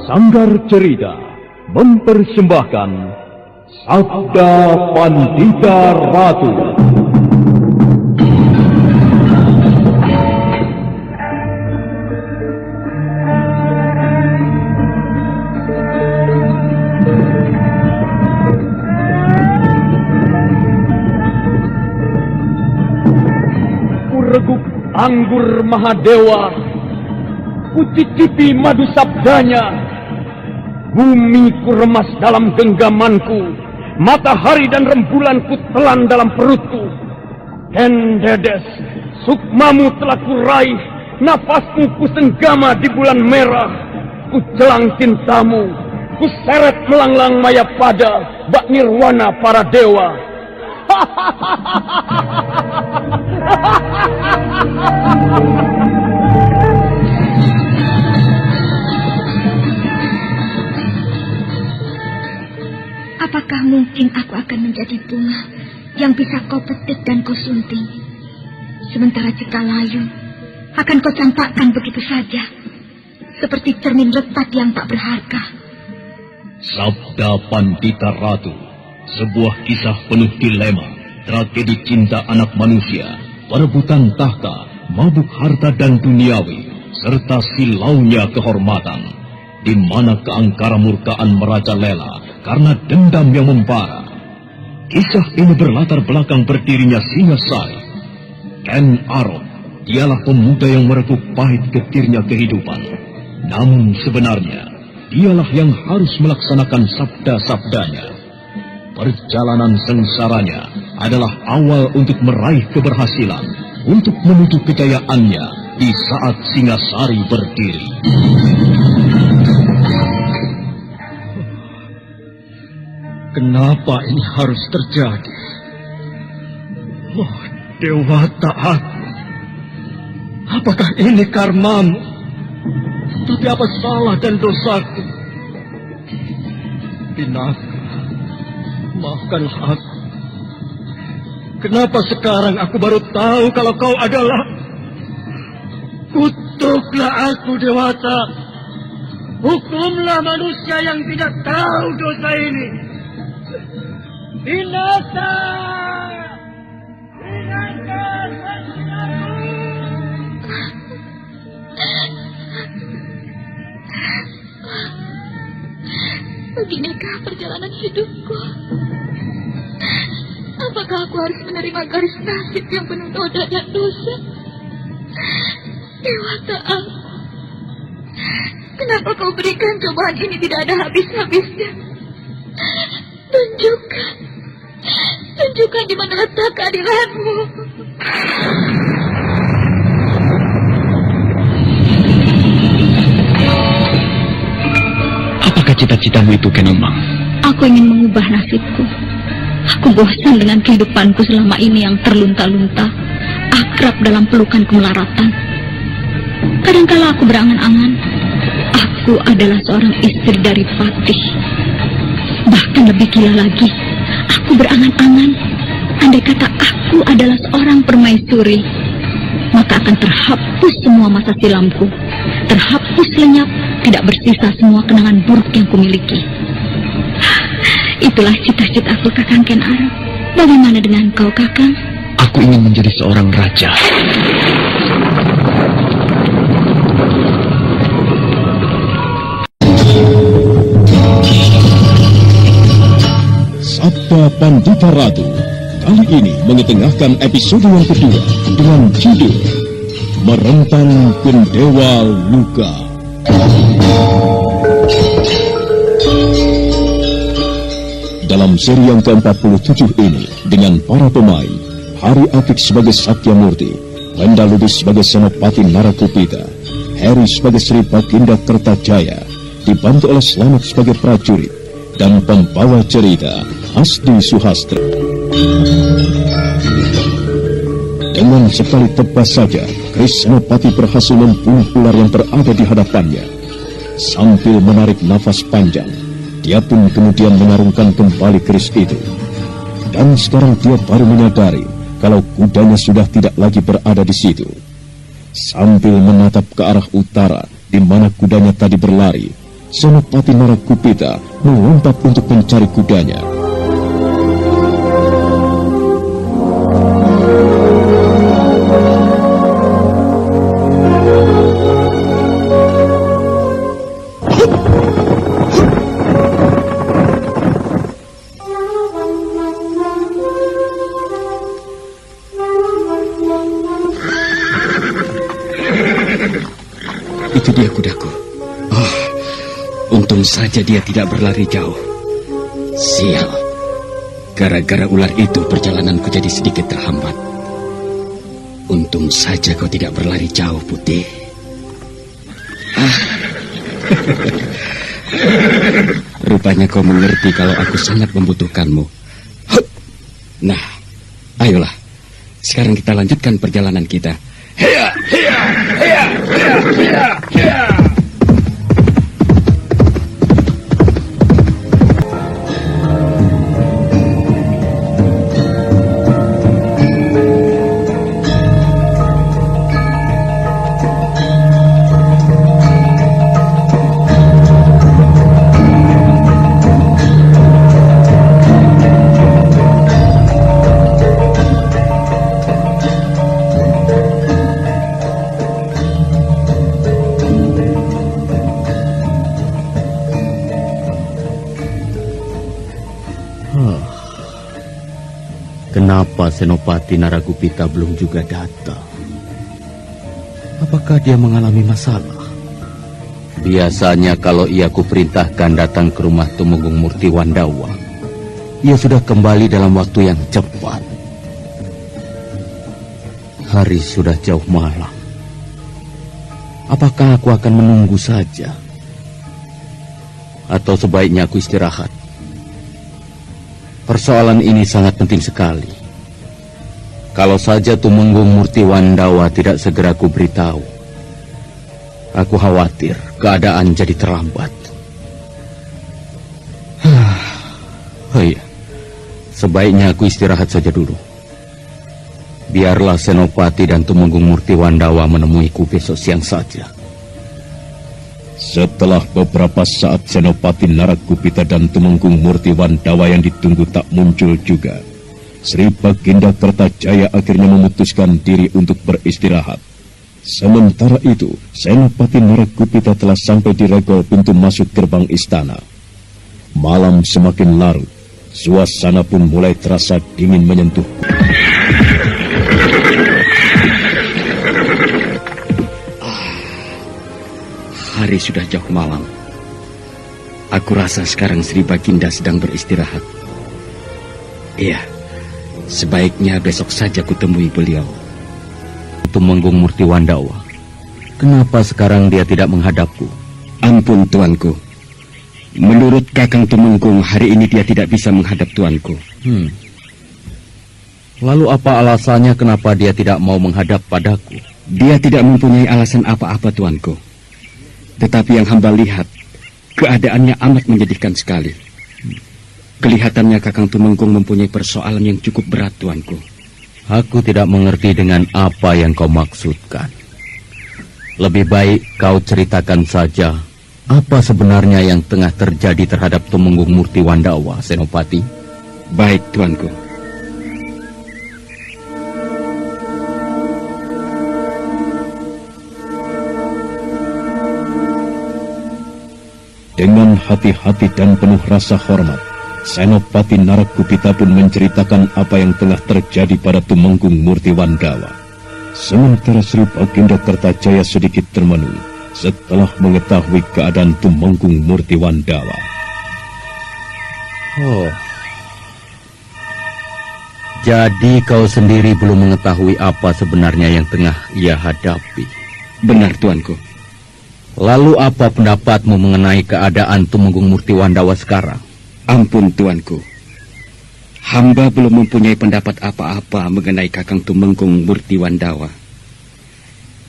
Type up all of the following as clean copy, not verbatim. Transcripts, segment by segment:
Sanggar Cerita mempersembahkan Sabda Pandita Ratu. Kureguk anggur Mahadewa, kucicipi madu sabdanya. Bumi ku remas dalam genggamanku, matahari dan rembulan ku telan dalam perutku. Dendedes, sukmamu telah kuraih, nafasmu ku senggama di bulan merah. Ku jelang cintamu, ku seret melanglang mayapada, bak nirwana para dewa. Apakah mungkin aku akan menjadi bunga yang bisa kau petik dan kau sunting? Sementara jika layu, akan kau campakkan begitu saja, seperti cermin retak yang tak berharga. Sabda Pandita Ratu, sebuah kisah penuh dilema, tragedi cinta anak manusia, perebutan tahta, mabuk harta dan duniawi, serta silaunya kehormatan, di mana keangkara murkaan merajalela karena dendam yang membara. Kisah ini berlatar belakang berdirinya Singasari. Ken Arok, dialah pemuda yang merekuk pahit getirnya kehidupan. Namun sebenarnya, dialah yang harus melaksanakan sabda-sabdanya. Perjalanan sengsaranya adalah awal untuk meraih keberhasilan, untuk menuju kejayaannya di saat Singasari berdiri. Kenapa ini harus terjadi? Oh, Dewata aku. Apakah ini karmamu? Tapi apa salah dan dosaku? Pinaka, maafkanlah aku. Kenapa sekarang aku baru tahu kalau kau adalah... Kutuklah aku, Dewata. Hukumlah manusia yang tidak tahu dosa ini. Binasa! Binasa sesinaku! Beginikah perjalanan hidupku? Apakah aku harus menerima garis nasib yang penuh noda dan dosa? Dewata aku, kenapa kau berikan cobaan ini tidak ada habis-habisnya? Tunjukkan di mana letak keadilanmu. Apakah cita-citamu itu, Kenembang? Aku ingin mengubah nasibku. Aku bosan dengan kehidupanku selama ini yang terlunta-lunta, akrab dalam pelukan kemelaratan. Kadangkala aku berangan-angan, aku adalah seorang istri dari Patih. Bahkan lebih gila lagi, aku berangan-angan, andai kata aku adalah seorang permaisuri, maka akan terhapus semua masa silamku, terhapus lenyap, tidak bersisa semua kenangan buruk yang kumiliki. Itulah cita-citaku, Kakang Ken Arok. Bagaimana dengan kau, Kakang? Aku ingin menjadi seorang raja. Sabda Pandita Ratu kali ini mengetengahkan episode yang kedua dengan judul Merentang Gendewa Luka. Dalam seri yang ke-47 ini, dengan para pemain Hari Akik sebagai Satyamurti, Wenda Lubis sebagai Senopati Narakupita, Heri sebagai Sri Baginda Kertajaya, dibantu oleh Slamet sebagai prajurit, dan pembawa cerita Hasdi Suhastra. Dengan sekali tebas saja, Kris Senopati berhasil membunuh ular yang berada di hadapannya. Sambil menarik nafas panjang, Dia pun kemudian menarungkan kembali keris itu. Dan sekarang dia baru menyadari kalau kudanya sudah tidak lagi berada di situ. Sambil menatap ke arah utara di mana kudanya tadi berlari, Senopati Narakupita melompat untuk mencari kudanya. Itu dia kudaku. Oh, untung saja dia tidak berlari jauh. Sial. Gara-gara ular itu perjalananku jadi sedikit terhambat. Untung saja kau tidak berlari jauh, Putih. Rupanya kau mengerti kalau aku sangat membutuhkanmu. Nah, ayolah. Sekarang kita lanjutkan perjalanan kita. Hiya, hiya, hiya, hiya, hiya, hiya. Kenapa Senopati Narakupita belum juga datang? Apakah dia mengalami masalah? Biasanya kalau ia kuperintahkan datang ke rumah Tumenggung Murti Wandawa, ia sudah kembali dalam waktu yang cepat. Hari sudah jauh malam. Apakah aku akan menunggu saja? Atau sebaiknya aku istirahat? Persoalan ini sangat penting sekali. Kalau saja Tumenggung Murti Wandawa tidak segera kuberitahu, aku khawatir keadaan jadi terlambat. Oh iya, sebaiknya aku istirahat saja dulu. Biarlah Senopati dan Tumenggung Murti Wandawa menemuiku besok siang saja. Setelah beberapa saat Senopati Narakupita dan Tumenggung Murti Wandawa yang ditunggu tak muncul juga, Sri Baginda Kertajaya akhirnya memutuskan diri untuk beristirahat. Sementara itu, Senopati Narakupita telah sampai di regol pintu masuk gerbang istana. Malam semakin larut, suasana pun mulai terasa dingin menyentuh. Hari sudah jauh malam. Aku rasa sekarang Sri Baginda sedang beristirahat. Iya, sebaiknya besok saja kutemui beliau. Tumenggung Murti Wandawa, kenapa sekarang dia tidak menghadapku? Ampun, tuanku. Menurut Kakang Tumenggung, hari ini dia tidak bisa menghadap tuanku. Lalu apa alasannya kenapa dia tidak mau menghadap padaku? Dia tidak mempunyai alasan apa-apa, tuanku. Tetapi yang hamba lihat, keadaannya amat menyedihkan sekali. Kelihatannya Kakang Tumenggung mempunyai persoalan yang cukup berat, tuanku. Aku tidak mengerti dengan apa yang kau maksudkan. Lebih baik kau ceritakan saja apa sebenarnya yang tengah terjadi terhadap Tumenggung Murti Wandawa, Senopati. Baik, tuanku. Dengan hati-hati dan penuh rasa hormat, Senopati Narakupita pun menceritakan apa yang tengah terjadi pada Tumenggung Murti Wandawa. Sementara Sri Baginda Kertajaya sedikit termenung setelah mengetahui keadaan Tumenggung Murti Wandawa. Jadi kau sendiri belum mengetahui apa sebenarnya yang tengah ia hadapi? Benar, tuanku. Lalu apa pendapatmu mengenai keadaan Tumenggung Murti Wandawa sekarang? Ampun, tuanku. Hamba belum mempunyai pendapat apa-apa mengenai Kakang Tumenggung Murti Wandawa.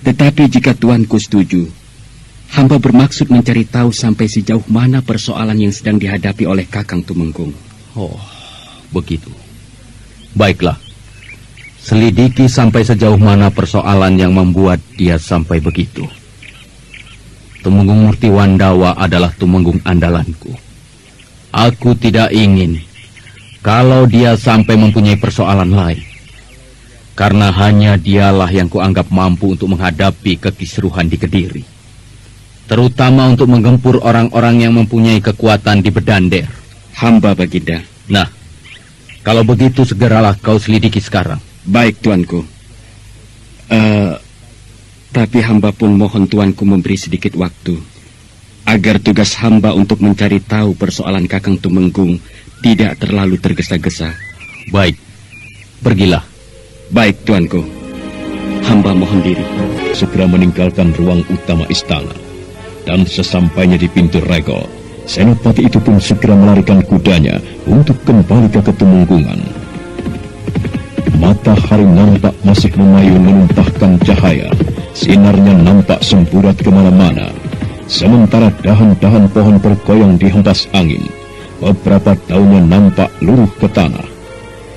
Tetapi jika tuanku setuju, Hamba bermaksud mencari tahu sampai sejauh mana persoalan yang sedang dihadapi oleh Kakang Tumenggung. Oh, begitu. Baiklah. Selidiki sampai sejauh mana persoalan yang membuat dia sampai begitu. Tumenggung Murti Wandawa adalah tumenggung andalanku. Aku tidak ingin kalau dia sampai mempunyai persoalan lain. Karena hanya dialah yang kuanggap mampu untuk menghadapi kekisruhan di Kediri. Terutama untuk menggempur orang-orang yang mempunyai kekuatan di Bedander. Hamba Baginda. Nah, kalau begitu segeralah kau selidiki sekarang. Baik, tuanku. Tapi hamba pun mohon tuanku memberi sedikit waktu agar tugas hamba untuk mencari tahu persoalan Kakang Tumenggung tidak terlalu tergesa-gesa. Baik, pergilah. Baik, tuanku. Hamba mohon diri. Segera meninggalkan ruang utama istana. Dan sesampainya di pintu regol, senopati itu pun segera melarikan kudanya untuk kembali ke Ketumenggungan. Matahari nampak masih memayun menumpahkan cahaya. Sinarnya nampak semburat kemana-mana. Sementara dahan-dahan pohon bergoyang di hempas angin. Beberapa daunnya nampak luruh ke tanah.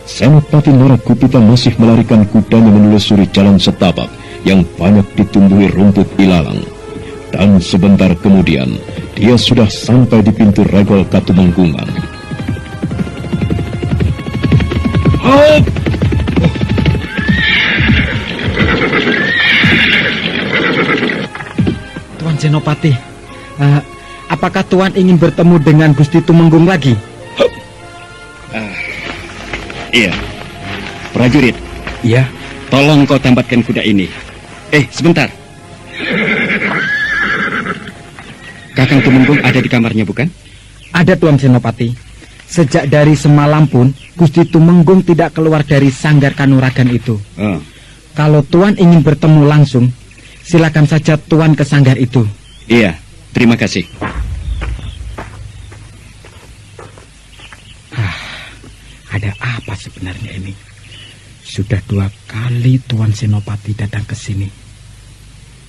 Senopati Naragupita masih melarikan kudanya menelusuri jalan setapak yang banyak ditumbuhi rumput ilalang. Dan sebentar kemudian, dia sudah sampai di pintu regol Ketumenggungan. Hop! Tuan Senopati, apakah Tuan ingin bertemu dengan Gusti Tumenggung lagi? Iya. Prajurit. Iya. Tolong kau tempatkan kuda ini. Sebentar. Kakang Tumenggung ada di kamarnya, bukan? Ada, Tuan Senopati. Sejak dari semalam pun, Gusti Tumenggung tidak keluar dari sanggar Kanuragan itu. Kalau Tuan ingin bertemu langsung, silakan saja Tuan ke sanggar itu. Iya, terima kasih. Ada apa sebenarnya ini? Sudah 2 kali Tuan Senopati datang ke sini.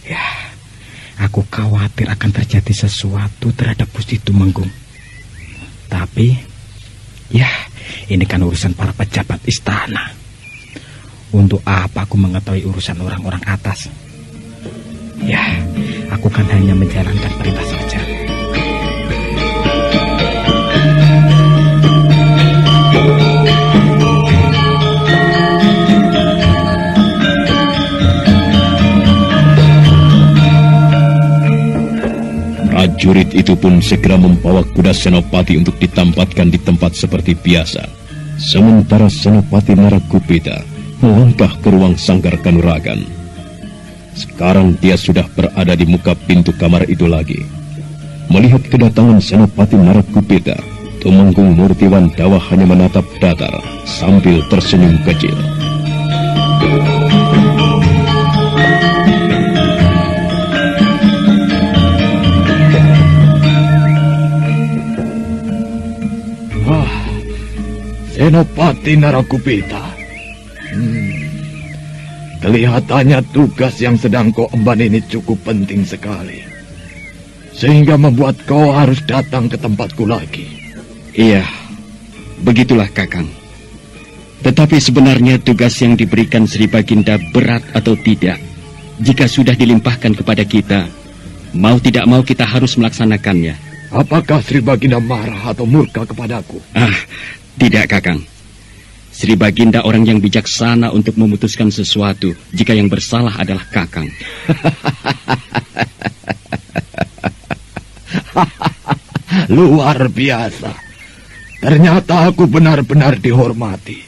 Ya, aku khawatir akan terjadi sesuatu terhadap Gusti Tumenggung. Tapi, ya, ini kan urusan para pejabat istana. Untuk apa aku mengetahui urusan orang-orang atas? Ya, aku kan hanya menjalankan perintah saja. Prajurit itu pun segera membawa kuda Senopati untuk ditempatkan di tempat seperti biasa. Sementara Senopati Naragupita melangkah ke ruang sanggar Kanuragan. Sekarang dia sudah berada di muka pintu kamar itu lagi. Melihat kedatangan Senopati Naragupita, Tumenggung Murti Wandawa hanya menatap datar sambil tersenyum kecil. Senopati Naragupita. Kelihatannya tugas yang sedang kau emban ini cukup penting sekali. Sehingga membuat kau harus datang ke tempatku lagi. Iya, begitulah Kakang. Tetapi sebenarnya tugas yang diberikan Sri Baginda berat atau tidak, jika sudah dilimpahkan kepada kita, mau tidak mau kita harus melaksanakannya. Apakah Sri Baginda marah atau murka kepadaku? Tidak, Kakang. Sri Baginda orang yang bijaksana untuk memutuskan sesuatu jika yang bersalah adalah Kakang. Luar biasa. Ternyata aku benar-benar dihormati.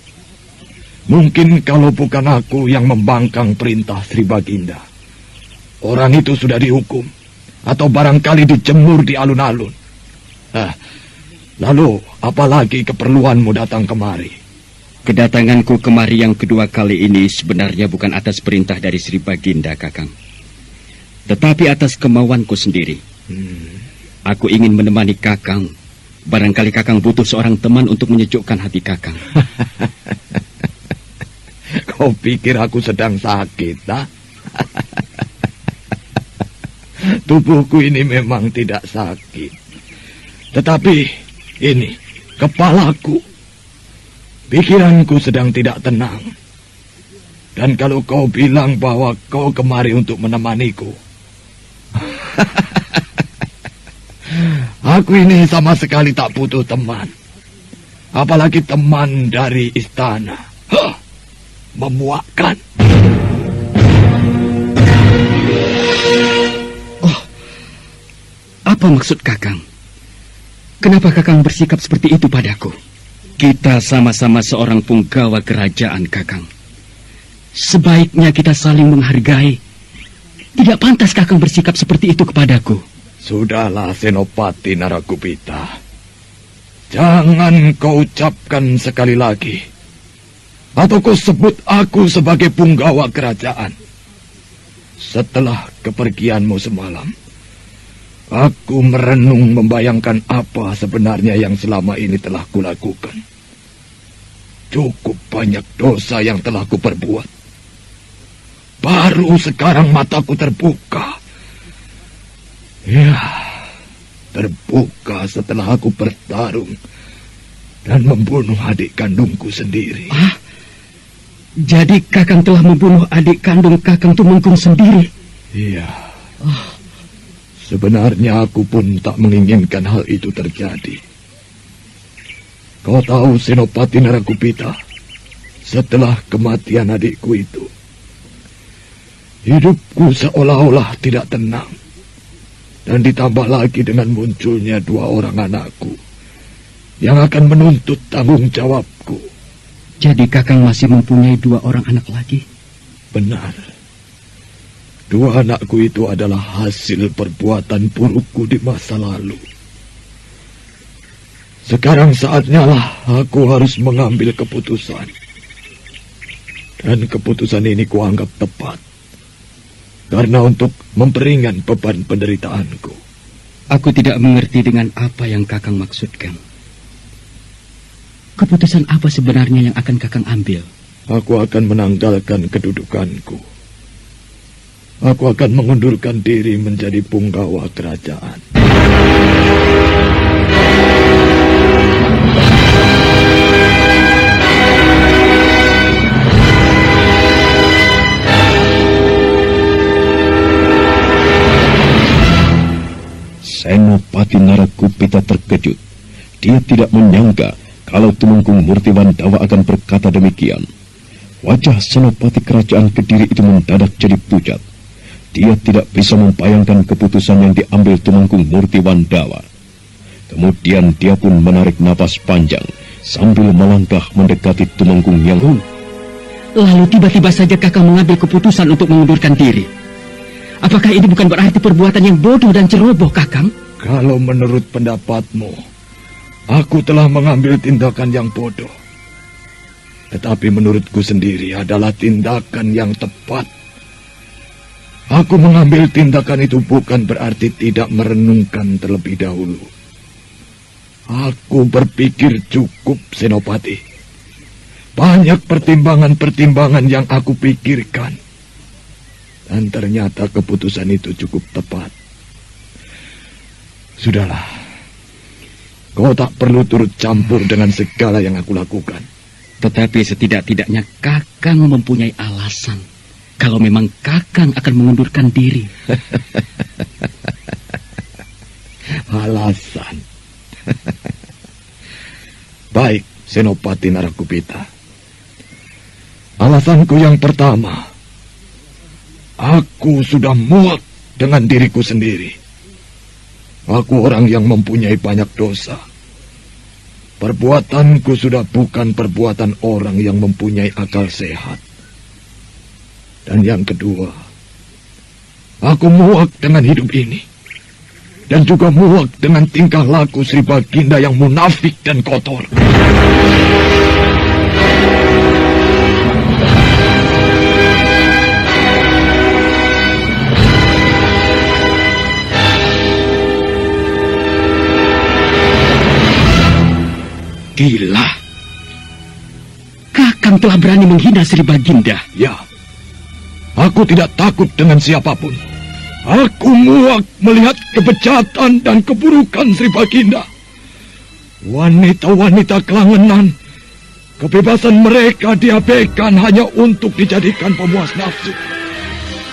Mungkin kalau bukan aku yang membangkang perintah Sri Baginda, orang itu sudah dihukum atau barangkali dijemur di alun-alun. Lalu, apalagi keperluanmu datang kemari? Kedatanganku kemari yang kedua kali ini sebenarnya bukan atas perintah dari Sri Baginda, Kakang. Tetapi atas kemauanku sendiri. Aku ingin menemani Kakang. Barangkali Kakang butuh seorang teman untuk menyejukkan hati Kakang. Kau pikir aku sedang sakit, tubuhku ini memang tidak sakit. Tetapi ini, kepalaku, pikiranku sedang tidak tenang. Dan kalau kau bilang bahwa kau kemari untuk menemaniku, aku ini sama sekali tak butuh teman. Apalagi teman dari istana. Memuakkan. Oh, apa maksud Kakang? Kenapa Kakang bersikap seperti itu padaku? Kita sama-sama seorang punggawa kerajaan, Kakang. Sebaiknya kita saling menghargai. Tidak pantas Kakang bersikap seperti itu kepadaku. Sudahlah, Senopati Narakupita. Jangan kau ucapkan sekali lagi. Atau kau sebut aku sebagai punggawa kerajaan. Setelah kepergianmu semalam, aku merenung membayangkan apa sebenarnya yang selama ini telah kulakukan. Cukup banyak dosa yang telah kuperbuat. Baru sekarang mataku terbuka. Ya, terbuka setelah aku bertarung dan membunuh adik kandungku sendiri. Jadi Kakang telah membunuh adik kandung Kakang Tumenggung sendiri? Iya. Sebenarnya aku pun tak menginginkan hal itu terjadi. Kau tahu, Senopati Narakupita, setelah kematian adikku itu, hidupku seolah-olah tidak tenang. Dan ditambah lagi dengan munculnya 2 orang anakku yang akan menuntut tanggung jawabku. Jadi Kakang masih mempunyai 2 orang anak lagi? Benar. 2 anakku itu adalah hasil perbuatan burukku di masa lalu. Sekarang saatnya lah aku harus mengambil keputusan. Dan keputusan ini kuanggap tepat. Karena untuk memperingan beban penderitaanku. Aku tidak mengerti dengan apa yang Kakang maksudkan. Keputusan apa sebenarnya yang akan Kakang ambil? Aku akan menanggalkan kedudukanku. Aku akan mengundurkan diri menjadi punggawa kerajaan. Senopati Narakupita terkejut. Dia tidak menyangka kalau Tumenggung Murtiwandawa akan berkata demikian. Wajah Senopati Kerajaan Kediri itu mendadak jadi pucat. Dia tidak bisa membayangkan keputusan yang diambil Tumenggung Murtiwandawa. Kemudian dia pun menarik napas panjang sambil melangkah mendekati Tumenggung yang... Lalu tiba-tiba saja Kakang mengambil keputusan untuk mengundurkan diri. Apakah ini bukan berarti perbuatan yang bodoh dan ceroboh, Kakang? Kalau menurut pendapatmu, aku telah mengambil tindakan yang bodoh. Tetapi menurutku sendiri adalah tindakan yang tepat. Aku mengambil tindakan itu bukan berarti tidak merenungkan terlebih dahulu. Aku berpikir cukup, Senopati. Banyak pertimbangan-pertimbangan yang aku pikirkan. Dan ternyata keputusan itu cukup tepat. Sudahlah. Kau tak perlu turut campur dengan segala yang aku lakukan. Tetapi setidak-tidaknya Kakang mempunyai alasan. Kalau memang Kakang akan mengundurkan diri. Alasan. Baik, Senopati Narakupita. Alasanku yang pertama. Aku sudah muak dengan diriku sendiri. Aku orang yang mempunyai banyak dosa. Perbuatanku sudah bukan perbuatan orang yang mempunyai akal sehat. Dan yang kedua, aku muak dengan hidup ini. Dan juga muak dengan tingkah laku Sri Baginda yang munafik dan kotor. Gila. Kakang telah berani menghina Sri Baginda. Ya. Aku tidak takut dengan siapapun. Aku muak melihat kebejatan dan keburukan Sri Baginda. Wanita-wanita kelangenan, kebebasan mereka diabaikan hanya untuk dijadikan pemuas nafsu.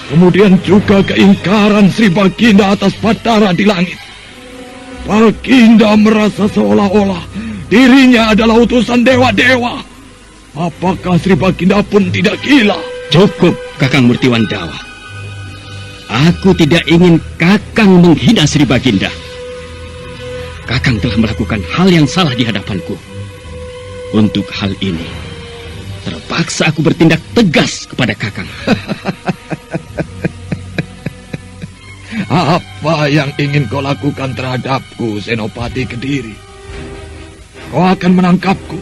Kemudian juga keingkaran Sri Baginda atas Bathara di langit. Baginda merasa seolah-olah dirinya adalah utusan dewa-dewa. Apakah Sri Baginda pun tidak gila? Cukup, Kakang Murtiwandawa. Aku tidak ingin Kakang menghina Sri Baginda. Kakang telah melakukan hal yang salah di hadapanku. Untuk hal ini, terpaksa aku bertindak tegas kepada Kakang. Apa yang ingin kau lakukan terhadapku, Senopati Kediri? Kau akan menangkapku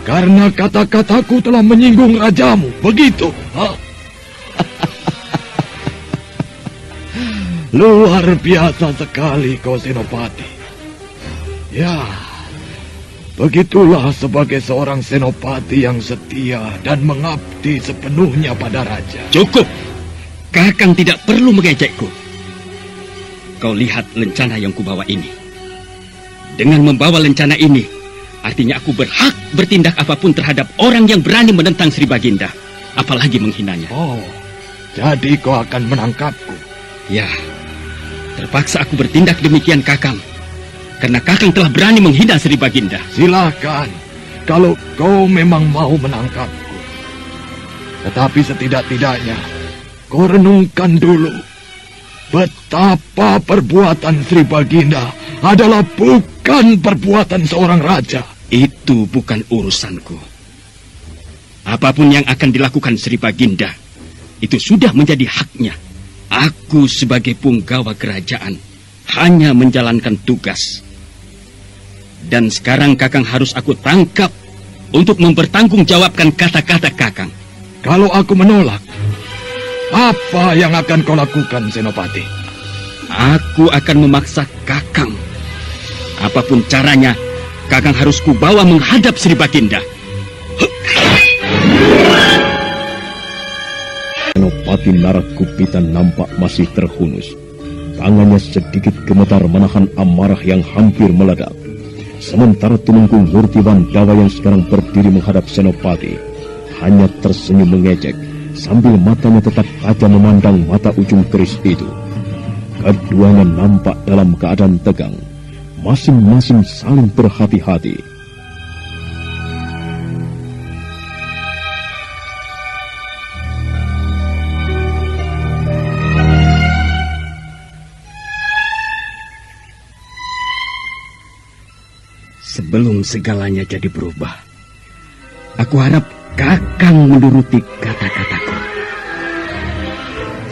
karena kata-kataku telah menyinggung rajamu, begitu? Luar biasa sekali kau, Senopati. Ya, begitulah sebagai seorang Senopati yang setia dan mengabdi sepenuhnya pada raja. Cukup, Kakang tidak perlu mengejekku. Kau lihat lencana yang kubawa ini. Dengan membawa lencana ini, artinya aku berhak bertindak apapun terhadap orang yang berani menentang Sri Baginda, apalagi menghinanya. Oh, jadi kau akan menangkapku? Ya, terpaksa aku bertindak demikian, Kakang. Karena Kakang telah berani menghina Sri Baginda. Silakan, kalau kau memang mau menangkapku. Tetapi setidak-tidaknya, kau renungkan dulu betapa perbuatan Sri Baginda adalah bukan perbuatan seorang raja. Itu bukan urusanku. Apapun yang akan dilakukan Sri Baginda, itu sudah menjadi haknya. Aku sebagai punggawa kerajaan hanya menjalankan tugas. Dan sekarang Kakang harus aku tangkap untuk mempertanggungjawabkan kata-kata Kakang. Kalau aku menolak, apa yang akan kau lakukan, Senopati? Aku akan memaksa Kakang. Apapun caranya, Kakang harus kubawa menghadap Sri Baginda. Senopati Narakupita nampak masih terhunus. Tangannya sedikit gemetar menahan amarah yang hampir meledak. Sementara Tumenggung Murtiwandawa yang sekarang berdiri menghadap Senopati hanya tersenyum mengejek sambil matanya tetap tajam memandang mata ujung keris itu. Keduanya nampak dalam keadaan tegang, masing-masing saling berhati-hati. Sebelum segalanya jadi berubah, aku harap Kakang menuruti kata-kataku.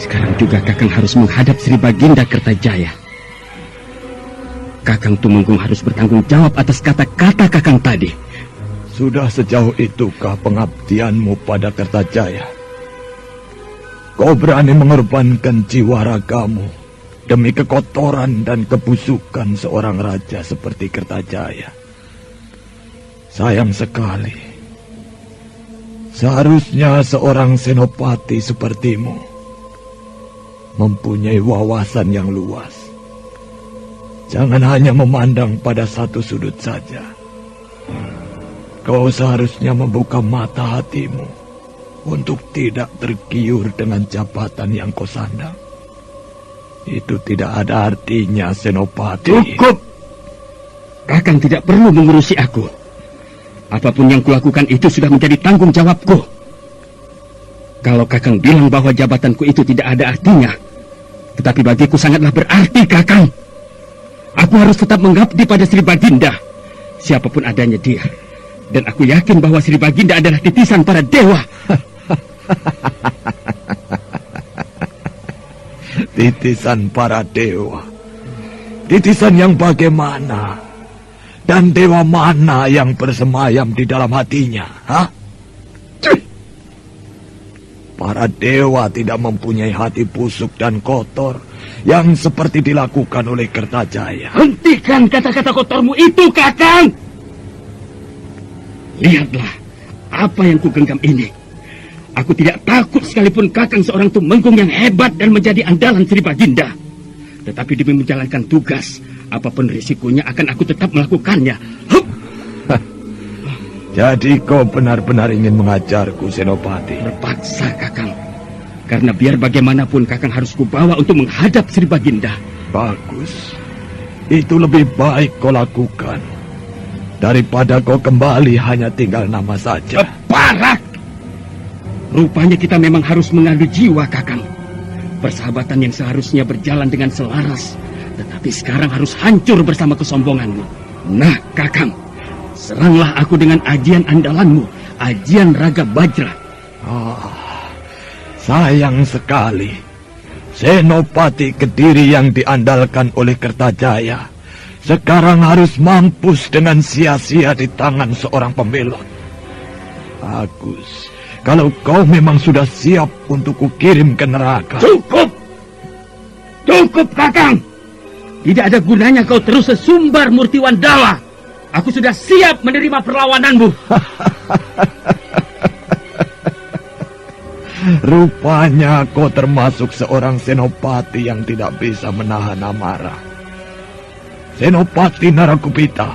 Sekarang juga Kakang harus menghadap Sri Baginda Kertajaya. Kakang Tumenggung harus bertanggung jawab atas kata-kata Kakang tadi. Sudah sejauh itukah pengabdianmu pada Kertajaya? Kau berani mengorbankan jiwa ragamu demi kekotoran dan kebusukan seorang raja seperti Kertajaya. Sayang sekali. Seharusnya seorang senopati sepertimu mempunyai wawasan yang luas. Jangan hanya memandang pada satu sudut saja. Kau seharusnya membuka mata hatimu untuk tidak tergiur dengan jabatan yang kau sandang. Itu tidak ada artinya, Senopati. Cukup! Kakang tidak perlu mengurusi aku. Apapun yang kulakukan itu sudah menjadi tanggung jawabku. Kalau Kakang bilang bahwa jabatanku itu tidak ada artinya, tetapi bagiku sangatlah berarti, Kakang. Aku harus tetap mengabdi pada Sri Baginda, siapapun adanya dia. Dan aku yakin bahwa Sri Baginda adalah titisan para dewa. Titisan para dewa. Titisan yang bagaimana? Dan dewa mana yang bersemayam di dalam hatinya? Hah? Para dewa tidak mempunyai hati busuk dan kotor yang seperti dilakukan oleh Kertajaya. Hentikan kata-kata kotormu itu, Kakang! Lihatlah apa yang kugenggam ini. Aku tidak takut sekalipun Kakang seorang tumenggung yang hebat dan menjadi andalan Sri Baginda. Tetapi demi menjalankan tugas, apapun risikonya akan aku tetap melakukannya. Hup! Jadi kau benar-benar ingin mengajarku, Senopati? Terpaksa, Kakang. Karena biar bagaimanapun Kakang harus kubawa untuk menghadap Sri Baginda. Bagus. Itu lebih baik kau lakukan daripada kau kembali hanya tinggal nama saja. Keparat! Rupanya kita memang harus mengadu jiwa, Kakang. Persahabatan yang seharusnya berjalan dengan selaras, tetapi sekarang harus hancur bersama kesombonganmu. Nah, Kakang, seranglah aku dengan ajian andalanmu, ajian Raga Bajra. Sayang sekali, Senopati Kediri yang diandalkan oleh Kertajaya sekarang harus mampus dengan sia-sia di tangan seorang pembelot. Bagus. Kalau kau memang sudah siap untuk kukirim ke neraka. Cukup! Cukup, Kakang! Tidak ada gunanya kau terus sesumbar Murti Wandawa. Aku sudah siap menerima perlawananmu. Rupanya kau termasuk seorang senopati yang tidak bisa menahan amarah. Senopati Narakupita,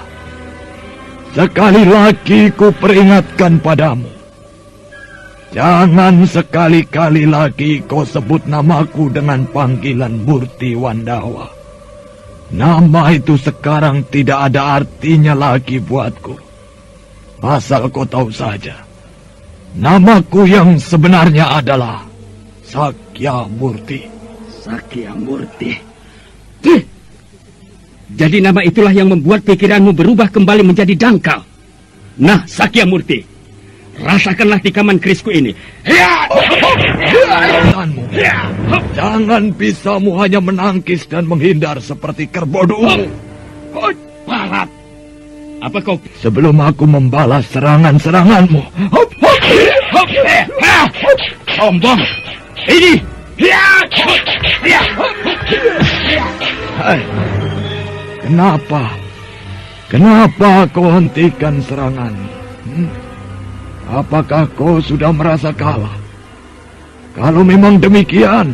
sekali lagi ku peringatkan padamu. Jangan sekali-kali lagi kau sebut namaku dengan panggilan Murti Wandawa. Nama itu sekarang tidak ada artinya lagi buatku. Asal kau tahu saja, namaku yang sebenarnya adalah Sakyamurti. Sakyamurti. Jadi nama itulah yang membuat pikiranmu berubah kembali menjadi dangkal. Nah, Sakyamurti, rasakanlah tikaman kerisku ini. Jangan bisamu hanya menangkis dan menghindar seperti kerbau. Barat. Apa kau? Sebelum aku membalas serangan-seranganmu. Sombong. Ini. Kenapa? Kenapa kau hentikan seranganmu? Apakah kau sudah merasa kalah? Kalau memang demikian,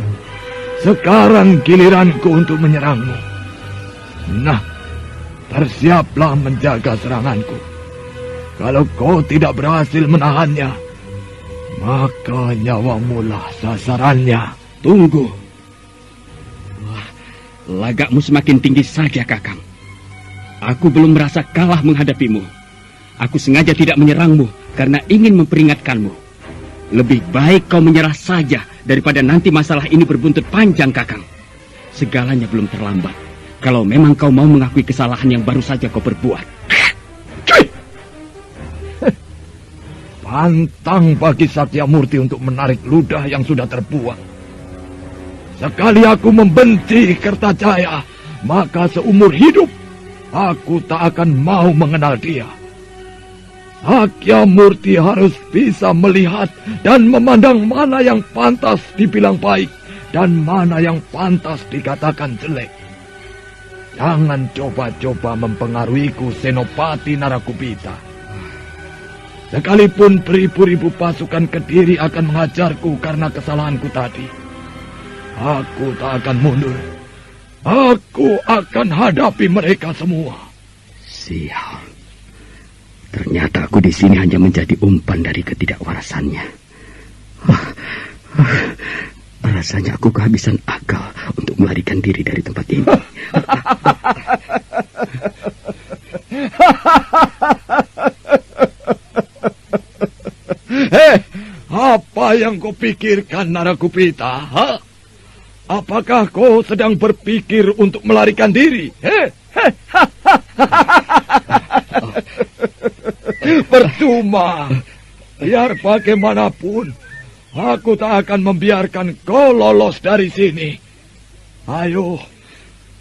sekarang giliranku untuk menyerangmu. Nah, bersiaplah menjaga seranganku. Kalau kau tidak berhasil menahannya, maka nyawamulah sasarannya. Tunggu. Wah, lagakmu semakin tinggi saja, Kakang. Aku belum merasa kalah menghadapimu. Aku sengaja tidak menyerangmu karena ingin memperingatkanmu. Lebih baik kau menyerah saja daripada nanti masalah ini berbuntut panjang, Kakang. Segalanya belum terlambat. Kalau memang kau mau mengakui kesalahan yang baru saja kau perbuat. Pantang bagi Sakyamurti untuk menarik ludah yang sudah terbuang. Sekali aku membenci Kertajaya, maka seumur hidup aku tak akan mau mengenal dia. Sakyamurti harus bisa melihat dan memandang mana yang pantas dibilang baik dan mana yang pantas dikatakan jelek. Jangan coba-coba mempengaruhiku, Senopati Narakupita. Sekalipun beribu-ribu pasukan Kediri akan menghajarku karena kesalahanku tadi, aku tak akan mundur. Aku akan hadapi mereka semua. Sial. Ternyata aku di sini hanya menjadi umpan dari ketidakwarasannya. Rasanya aku kehabisan akal untuk melarikan diri dari tempat ini. Apa yang kau pikirkan, Narakupita? Apakah kau sedang berpikir untuk melarikan diri? Percuma. Biar bagaimanapun, aku tak akan membiarkan kau lolos dari sini. Ayo,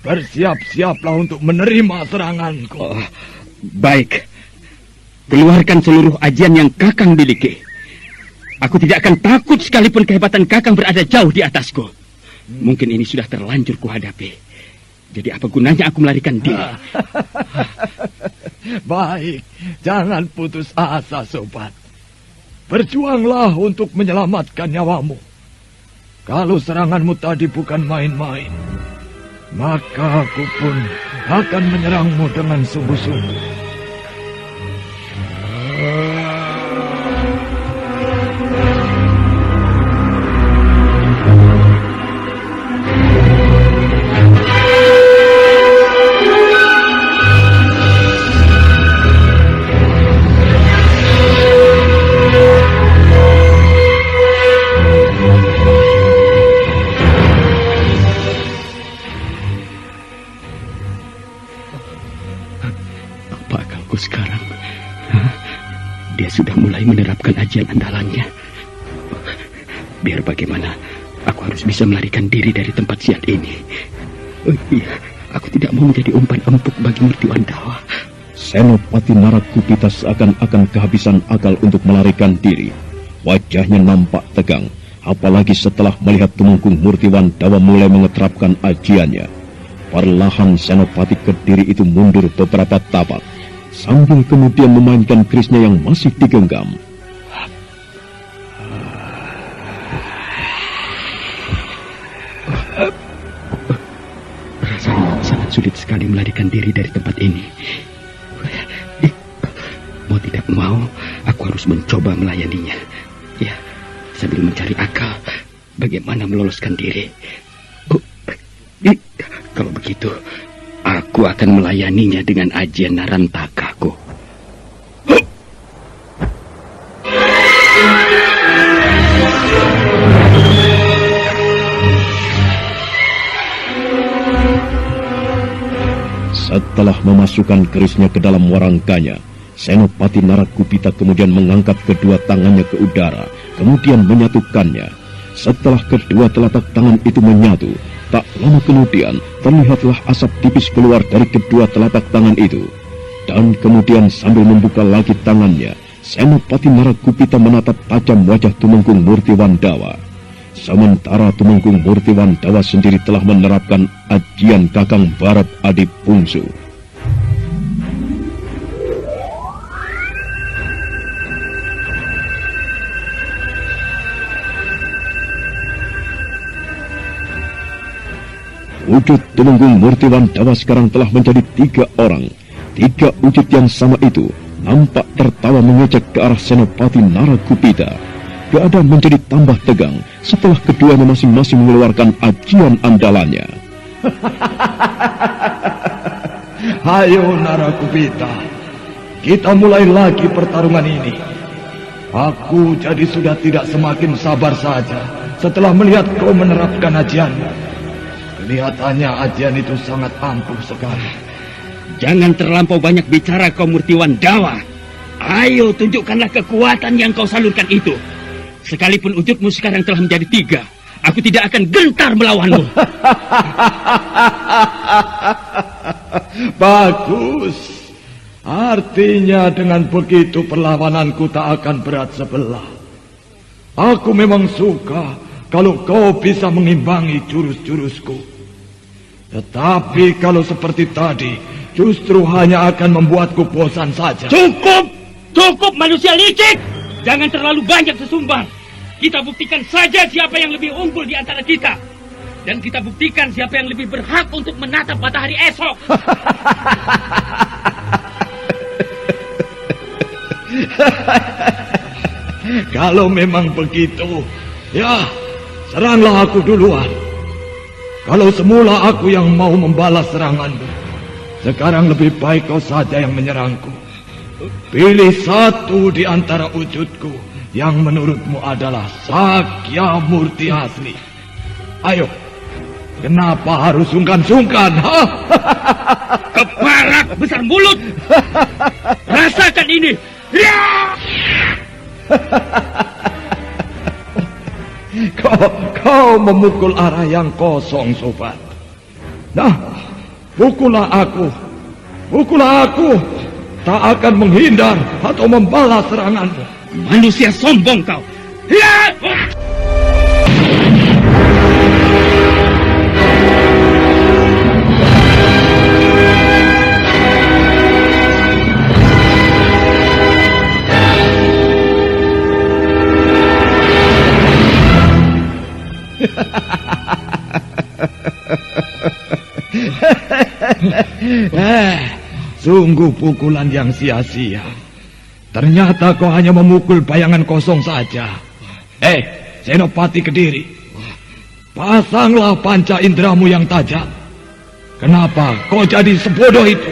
bersiap-siaplah untuk menerima seranganku. Baik. Keluarkan seluruh ajian yang Kakang miliki. Aku tidak akan takut sekalipun kehebatan Kakang berada jauh di atasku. Mungkin ini sudah terlanjur kuhadapi. Jadi apa gunanya aku melarikan diri? Baik, jangan putus asa, sobat. berjuanglah untuk menyelamatkan nyawamu. Kalau seranganmu tadi bukan main-main, maka aku pun akan menyerangmu dengan sungguh-sungguh. Sekarang dia sudah mulai menerapkan ajian andalannya. Biar bagaimana, aku harus bisa melarikan diri dari tempat sial ini. Oh iya, aku tidak mau menjadi umpan empuk bagi Murtiwan Dawa. Senopati Narakupita seakan-akan kehabisan akal untuk melarikan diri. Wajahnya nampak tegang, apalagi setelah melihat Tumenggung Murtiwan Dawa mulai mengeterapkan ajiannya. Perlahan Senopati Kediri itu mundur beberapa tapak, sambil kemudian memainkan kerisnya yang masih digenggam. Rasanya sangat sulit sekali melarikan diri dari tempat ini. Mau tidak mau, aku harus mencoba melayaninya. Ya, sambil mencari akal bagaimana meloloskan diri. Kalau begitu, aku akan melayaninya dengan ajian Narantakaku. Setelah memasukkan kerisnya ke dalam warangkanya, Senopati Narakupita kemudian mengangkat kedua tangannya ke udara, kemudian menyatukannya. Setelah kedua telapak tangan itu menyatu, tak lama kemudian terlihatlah asap tipis keluar dari kedua telapak tangan itu. Dan kemudian sambil membuka lagi tangannya, Senopati Narakupita menatap tajam wajah Tumenggung Murtiwan Dawa. Sementara Tumenggung Murtiwan Dawa sendiri telah menerapkan ajian Kakang Barat Adi Bungsu. Wujud Tumenggung Murtiwan Dawa sekarang telah menjadi 3 orang. 3 wujud yang sama itu nampak tertawa mengejek ke arah Senopati Narakupita. Keadaan menjadi tambah tegang setelah keduanya masing-masing mengeluarkan ajian andalannya. Ayo Narakupita, kita mulai lagi pertarungan ini. Aku jadi sudah tidak semakin sabar saja setelah melihat kau menerapkan ajianmu. Kelihatannya ajian itu sangat ampuh sekali. Jangan terlampau banyak bicara kau Murtiwan Dawa. Ayo tunjukkanlah kekuatan yang kau salurkan itu. Sekalipun wujudmu sekarang telah menjadi 3, aku tidak akan gentar melawanmu. Bagus. Artinya dengan begitu perlawananku tak akan berat sebelah. Aku memang suka kalau kau bisa mengimbangi jurus-jurusku. Tetapi kalau seperti tadi, justru hanya akan membuatku bosan saja. Cukup! Cukup manusia licik! Jangan terlalu banyak sesumbar. Kita buktikan saja siapa yang lebih unggul di antara kita. Dan kita buktikan siapa yang lebih berhak untuk menatap matahari esok. Kalau memang begitu, ya, seranglah aku duluan. Kalau semula aku yang mau membalas seranganmu, sekarang lebih baik kau saja yang menyerangku. Pilih satu di antara wujudku yang menurutmu adalah Sakya Murti asli. Ayo, kenapa harus sungkan-sungkan? Keparak besar mulut! Rasakan ini! Ya! Kau memukul arah yang kosong, sobat. Nah, pukullah aku. Pukullah aku. Tak akan menghindar atau membalas seranganmu. Manusia sombong kau. Ya! Sungguh pukulan yang sia-sia. Ternyata kau hanya memukul bayangan kosong saja. Senopati Kediri, pasanglah panca inderamu yang tajam. Kenapa kau jadi sebodoh itu?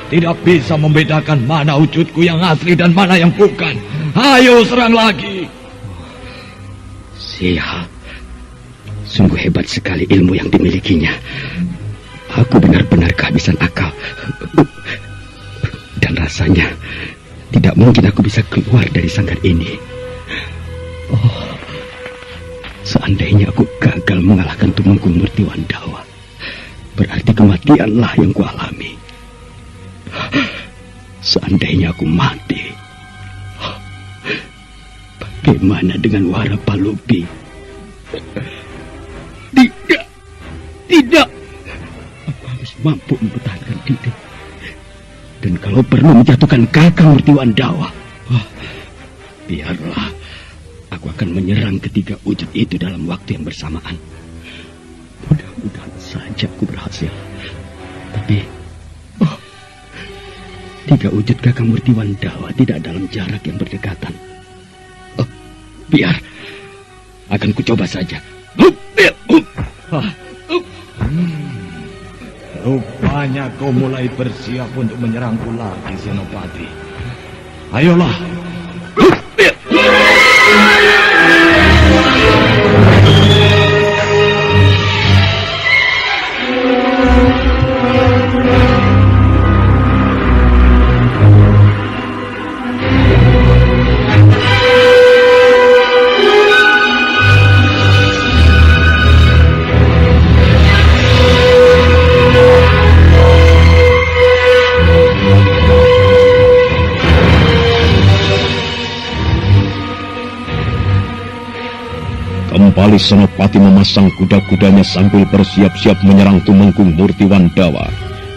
Tidak bisa membedakan mana wujudku yang asli dan mana yang bukan. Ayo serang lagi. Sial, sungguh hebat sekali ilmu yang dimilikinya. Aku benar-benar kehabisan akal. Dan rasanya tidak mungkin aku bisa keluar dari sangkar ini. Seandainya aku gagal mengalahkan Tumenggung Murtiwandawa, berarti kematianlah yang kualami. Seandainya aku mati, bagaimana dengan Warapalupi? Tidak. Aku harus mampu mempertahankan diri. Dan kalau perlu menjatuhkan Kakang Murtiwandawa, biarlah. Aku akan menyerang ketiga wujud itu dalam waktu yang bersamaan. Mudah-mudahan saja aku berhasil. Tapi tiga wujud Kakang Murtiwandawa tidak dalam jarak yang berdekatan. Biar. Akan kucoba saja. Rupanya kau mulai bersiap untuk menyerangku lagi, Senopati. Ayolah. Kembali Senopati memasang kuda-kudanya sambil bersiap-siap menyerang Tumenggung Murtiwandawa.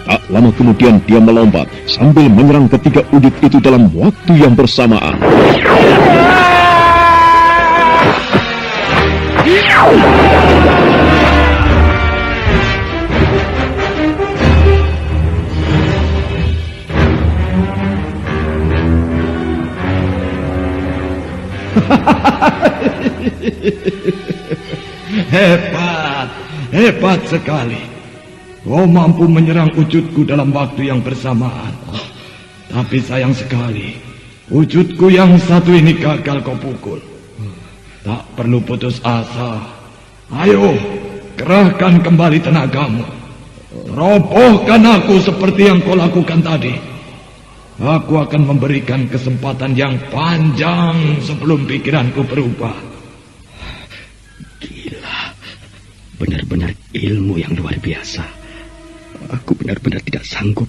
Tak lama kemudian dia melompat sambil menyerang ketiga wujud itu dalam waktu yang bersamaan. Hebat sekali. Kau mampu menyerang wujudku dalam waktu yang bersamaan. Tapi sayang sekali, wujudku yang satu ini gagal kau pukul. Tak perlu putus asa. Ayo, kerahkan kembali tenagamu. Robohkan aku seperti yang kau lakukan tadi. Aku akan memberikan kesempatan yang panjang sebelum pikiranku berubah. Gila, benar-benar ilmu yang luar biasa. Aku benar-benar tidak sanggup.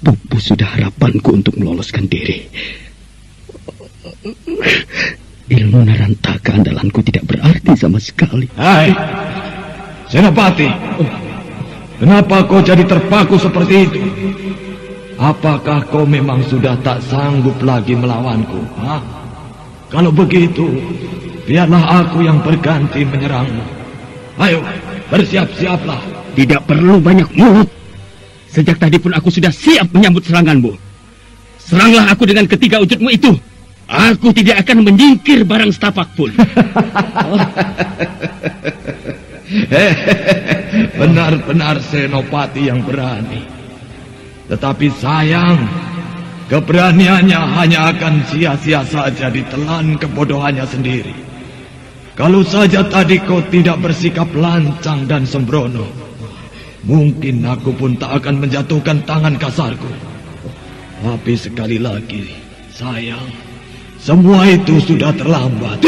Pupus sudah harapanku untuk meloloskan diri. Ilmu Narantaka andalanku tidak berarti sama sekali. Hai, Senopati, kenapa kau jadi terpaku seperti itu? Apakah kau memang sudah tak sanggup lagi melawanku? Kalau begitu, biarlah aku yang berganti menyerangmu. Ayo, bersiap-siaplah. Tidak perlu banyak mulut. Sejak tadi pun aku sudah siap menyambut seranganmu. Seranglah aku dengan ketiga wujudmu itu. Aku tidak akan menyingkir barang setapak pun. Benar-benar Senopati yang berani. Tetapi sayang, keberaniannya hanya akan sia-sia saja ditelan kebodohannya sendiri. Kalau saja tadi kau tidak bersikap lancang dan sembrono, mungkin aku pun tak akan menjatuhkan tangan kasarku. Tapi sekali lagi, sayang, semua itu sudah terlambat.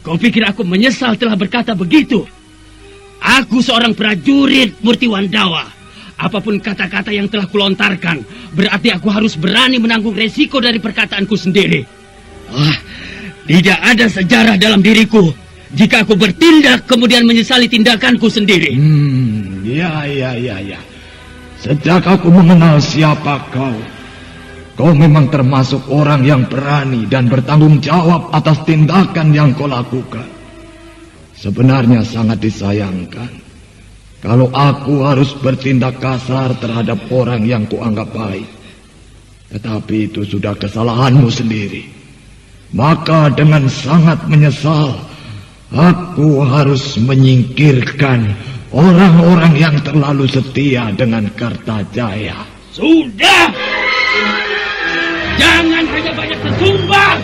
Kau pikir aku menyesal telah berkata begitu? Aku seorang prajurit Murtiwandawa. Apapun kata-kata yang telah kulontarkan, berarti aku harus berani menanggung resiko dari perkataanku sendiri. Tidak ada sejarah dalam diriku jika aku bertindak kemudian menyesali tindakanku sendiri. Ya. Sejak aku mengenal siapa kau memang termasuk orang yang berani dan bertanggung jawab atas tindakan yang kau lakukan. sebenarnya sangat disayangkan kalau aku harus bertindak kasar terhadap orang yang kuanggap baik. Tetapi itu sudah kesalahanmu sendiri. Maka dengan sangat menyesal, aku harus menyingkirkan orang-orang yang terlalu setia dengan Kartajaya. Sudah! Jangan hanya banyak sesumbang!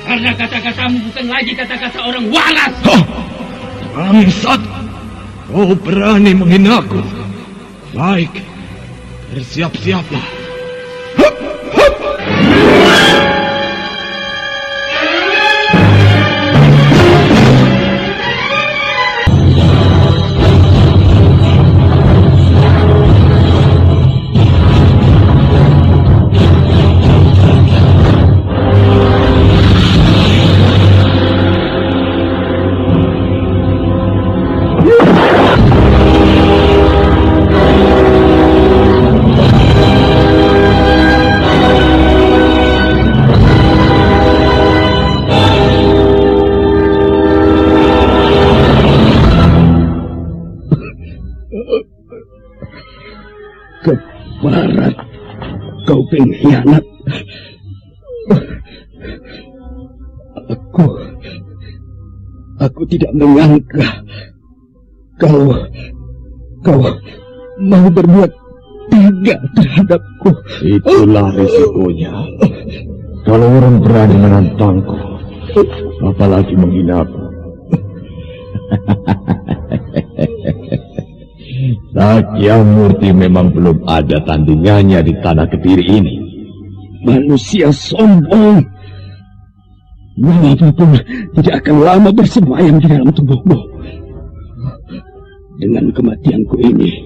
Karena kata-katamu bukan lagi kata-kata orang waras. Bangsat! Kau berani menghinaku? Baik, bersiap-siaplah. Keparat, kau pengkhianat. Aku tidak menyangka kau mau berbuat tega terhadapku. Itulah risikonya. Kalau orang berani menantangku, apalagi menghinaku. Sakyamurti memang belum ada tandingannya di tanah Kediri ini. Manusia sombong. Nyawamu pun tidak akan lama bersemayam di dalam tubuhmu. Dengan kematianku ini,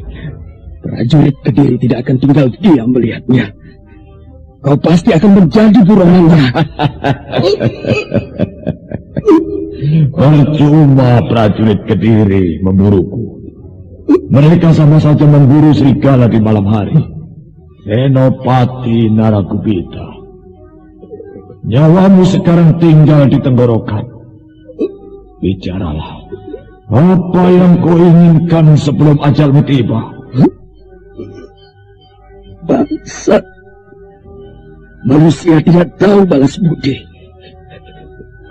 prajurit Kediri tidak akan tinggal diam melihatnya. Kau pasti akan menjadi buronannya. Percuma prajurit Kediri memburuku. Mereka sama saja memburu serigala di malam hari. Senopati Narakupita, nyawamu sekarang tinggal di tenggorokan. Bicaralah. Apa yang kau inginkan sebelum ajalmu tiba? Bangsa. Manusia tidak tahu balas budi.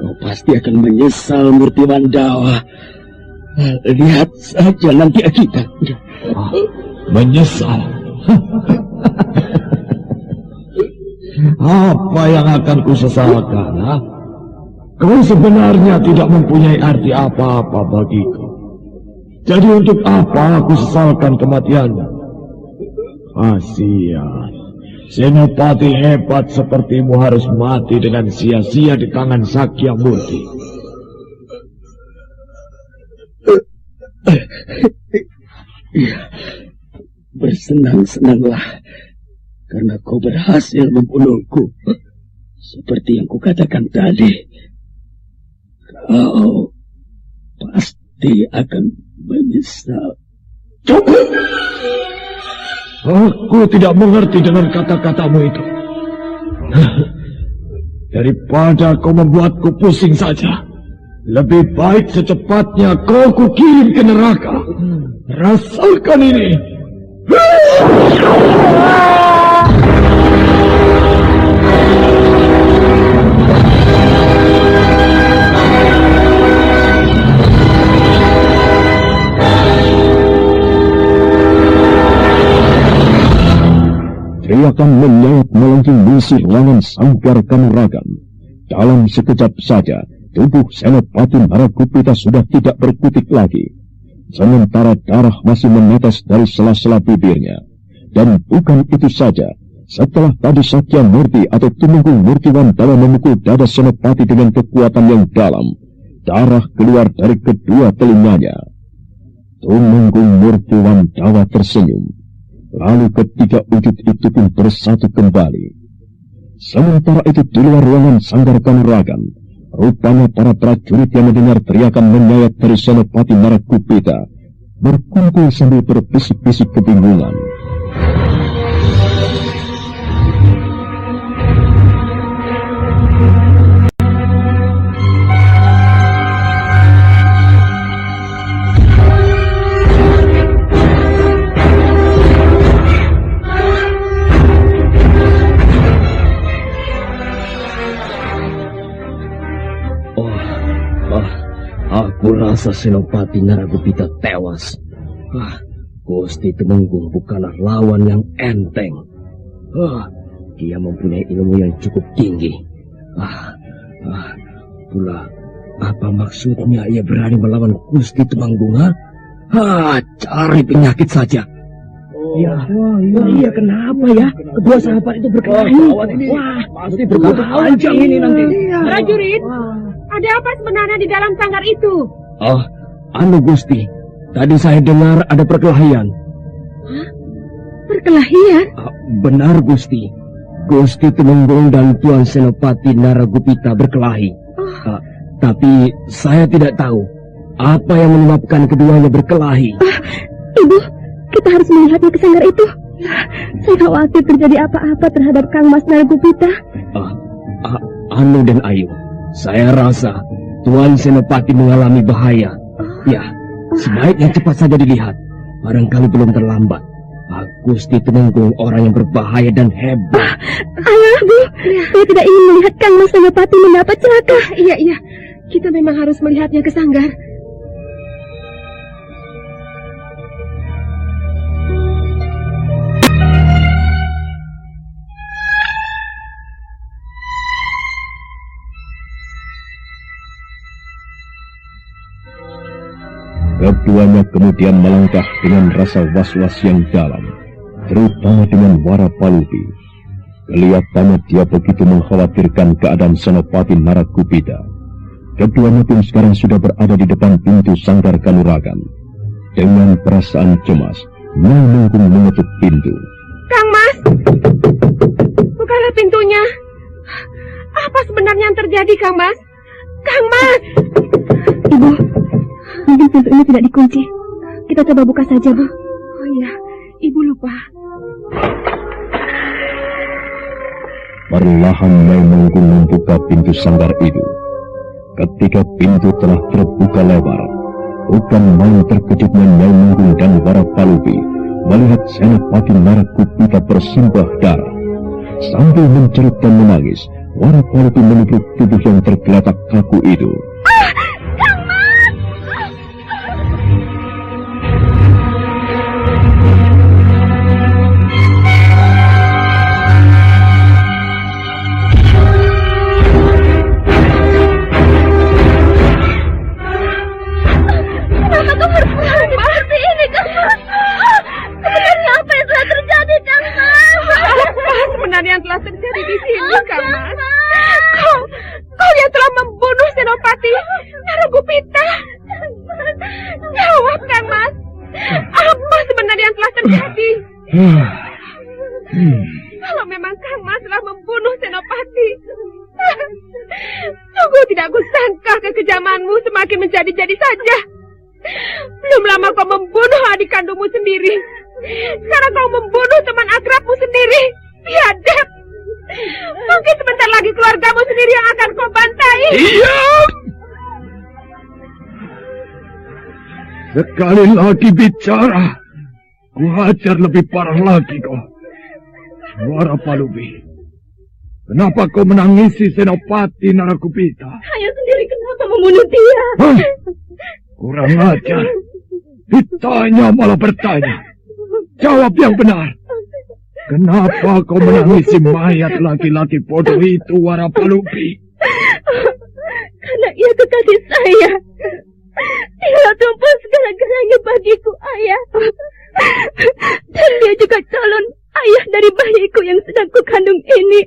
Kau pasti akan menyesal, Murti Mandawa. Lihat saja nanti akibatnya. Menyesal? Apa yang akan kusesalkan? Kau sebenarnya tidak mempunyai arti apa-apa bagiku. Jadi untuk apa aku sesalkan kematianmu? Kasihan. Senopati hebat sepertimu harus mati dengan sia-sia di tangan Sakyamurti. Ya, bersenang-senanglah karena kau berhasil membunuhku. Seperti yang kukatakan tadi, kau pasti akan menyesal. Aku tidak mengerti dengan kata-katamu itu. Daripada kau membuatku pusing saja, lebih baik secepatnya kau kukirim ke neraka. Rasakan ini. Teriakan menyayat melengking misi ruangan Sanggar Kanuragan. Dalam sekejap saja, tubuh Senopati Narakupita sudah tidak berkutik lagi. Sementara darah masih menetes dari sela-sela bibirnya. Dan bukan itu saja, setelah tadi Sakyamurti atau Tumenggung Murti Mandawa memukul dada Senopati dengan kekuatan yang dalam, darah keluar dari kedua telinganya. Tumenggung Murti Mandawa tersenyum. Lalu ketiga wujud itu pun bersatu kembali. Sementara itu di luar ruangan Sanggar Kanuragan, rupanya para prajurit yang mendengar teriakan menyayat dari Senopati Narakupita berkumpul sambil berbisik-bisik kebingungan. Kurasa Senopati Naragupita tewas. Gusti Tumenggung bukanlah lawan yang enteng. Dia mempunyai ilmu yang cukup tinggi. Pula, apa maksudnya ia berani melawan Gusti Tumenggung? Cari penyakit saja. Iya, kenapa ya? Kedua sahabat itu berkelahi. Pasti berbuat panjang ini nanti. Prajurit, ada apa sebenarnya di dalam sanggar itu? Gusti, tadi saya dengar ada perkelahian. Perkelahian? Benar, Gusti. Gusti Tumenggung dan Tuan Senopati Naragupita berkelahi. Tapi saya tidak tahu apa yang menyebabkan keduanya berkelahi. Ibu, kita harus melihatnya ke sanggar itu. Saya khawatir terjadi apa-apa terhadap Kang Mas Naragupita. Anu dan Ayu, saya rasa Tuan Senopati mengalami bahaya. Ya, sebaiknya cepat saja dilihat. Barangkali belum terlambat. Gusti Tumenggung orang yang berbahaya dan hebat. Ayah, Bu, saya tidak ingin melihat Kang Mas Senopati mendapat celaka. Iya, kita memang harus melihatnya ke sanggar. Keduanya kemudian melangkah dengan rasa was-was yang dalam, terutama dengan Warapalupi. Kelihatannya dia begitu mengkhawatirkan keadaan Senopati Naragupita. Keduanya pun sekarang sudah berada di depan pintu sanggar Kanuragan. Dengan perasaan cemas, Nyai Menggung mengetuk pintu. Kang Mas, bukalah pintunya. Apa sebenarnya yang terjadi, Kang Mas? Kang Mas! Ibu, mungkin pintu ini tidak dikunci. Kita coba buka saja, Bu. Oh iya, Ibu lupa. Perlahan Nyai Menggung membuka pintu sanggar itu. Ketika pintu telah terbuka lebar, bukan main terkejutnya Nyai Menggung dan Warapalupi melihat Senopati Naragupita bersimbah darah. Sambil menjerit dan menangis, Warapalupi menepuk tubuh yang tergeletak kaku itu. Kalau memang Kang Mas telah membunuh Senopati, sungguh tidak kusangka kekejamanmu semakin menjadi-jadi saja. Belum lama kau membunuh adik kandungmu sendiri. Sekarang kau membunuh teman akrabmu sendiri. Biadab. Mungkin sebentar lagi keluargamu sendiri yang akan kau bantai. Diam! Sekali lagi bicara, ku hajar lebih parah lagi kau. Warapalupi, kenapa kau menangisi Senopati Naragupita? Ayah sendiri kenapa membunuh dia? Kurang ajar. Ditanya malah bertanya. Jawab yang benar. Kenapa kau menangisi mayat laki-laki bodoh itu, Warapalupi? Karena ia kekasih saya. Dia tumpah segala-galanya bagiku, Ayah. Dan dia juga calon ayah dari bayiku yang sedang kukandung ini.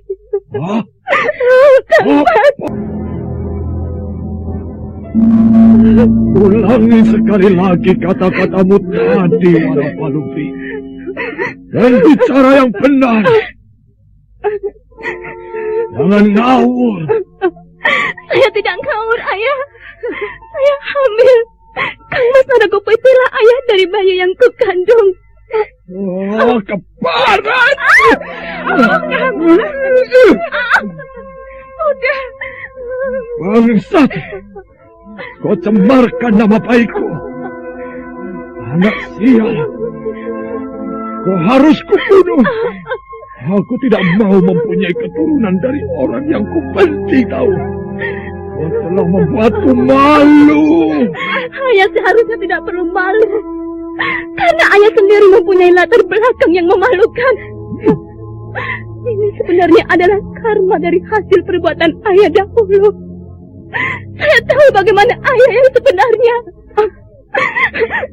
Ulangi sekali lagi kata-katamu tadi, Warapalupi. Dan bicara yang benar. Jangan ngawur. Saya tidak ngawur, Ayah. Saya hamil. Kang Mas Naragupita lah ayah dari bayi yang kukandung. Oh, keparat! Udah. Bangsat! Kau cemarkan nama baikku. Anak sial. Kau harus kubunuh. Aku tidak mau mempunyai keturunan dari orang yang kubenci tahu. Kau telah membuatku malu. Ayah seharusnya tidak perlu malu. Karena ayah sendiri mempunyai latar belakang yang memalukan. Ini sebenarnya adalah karma dari hasil perbuatan ayah dahulu. Saya tahu bagaimana ayah yang sebenarnya.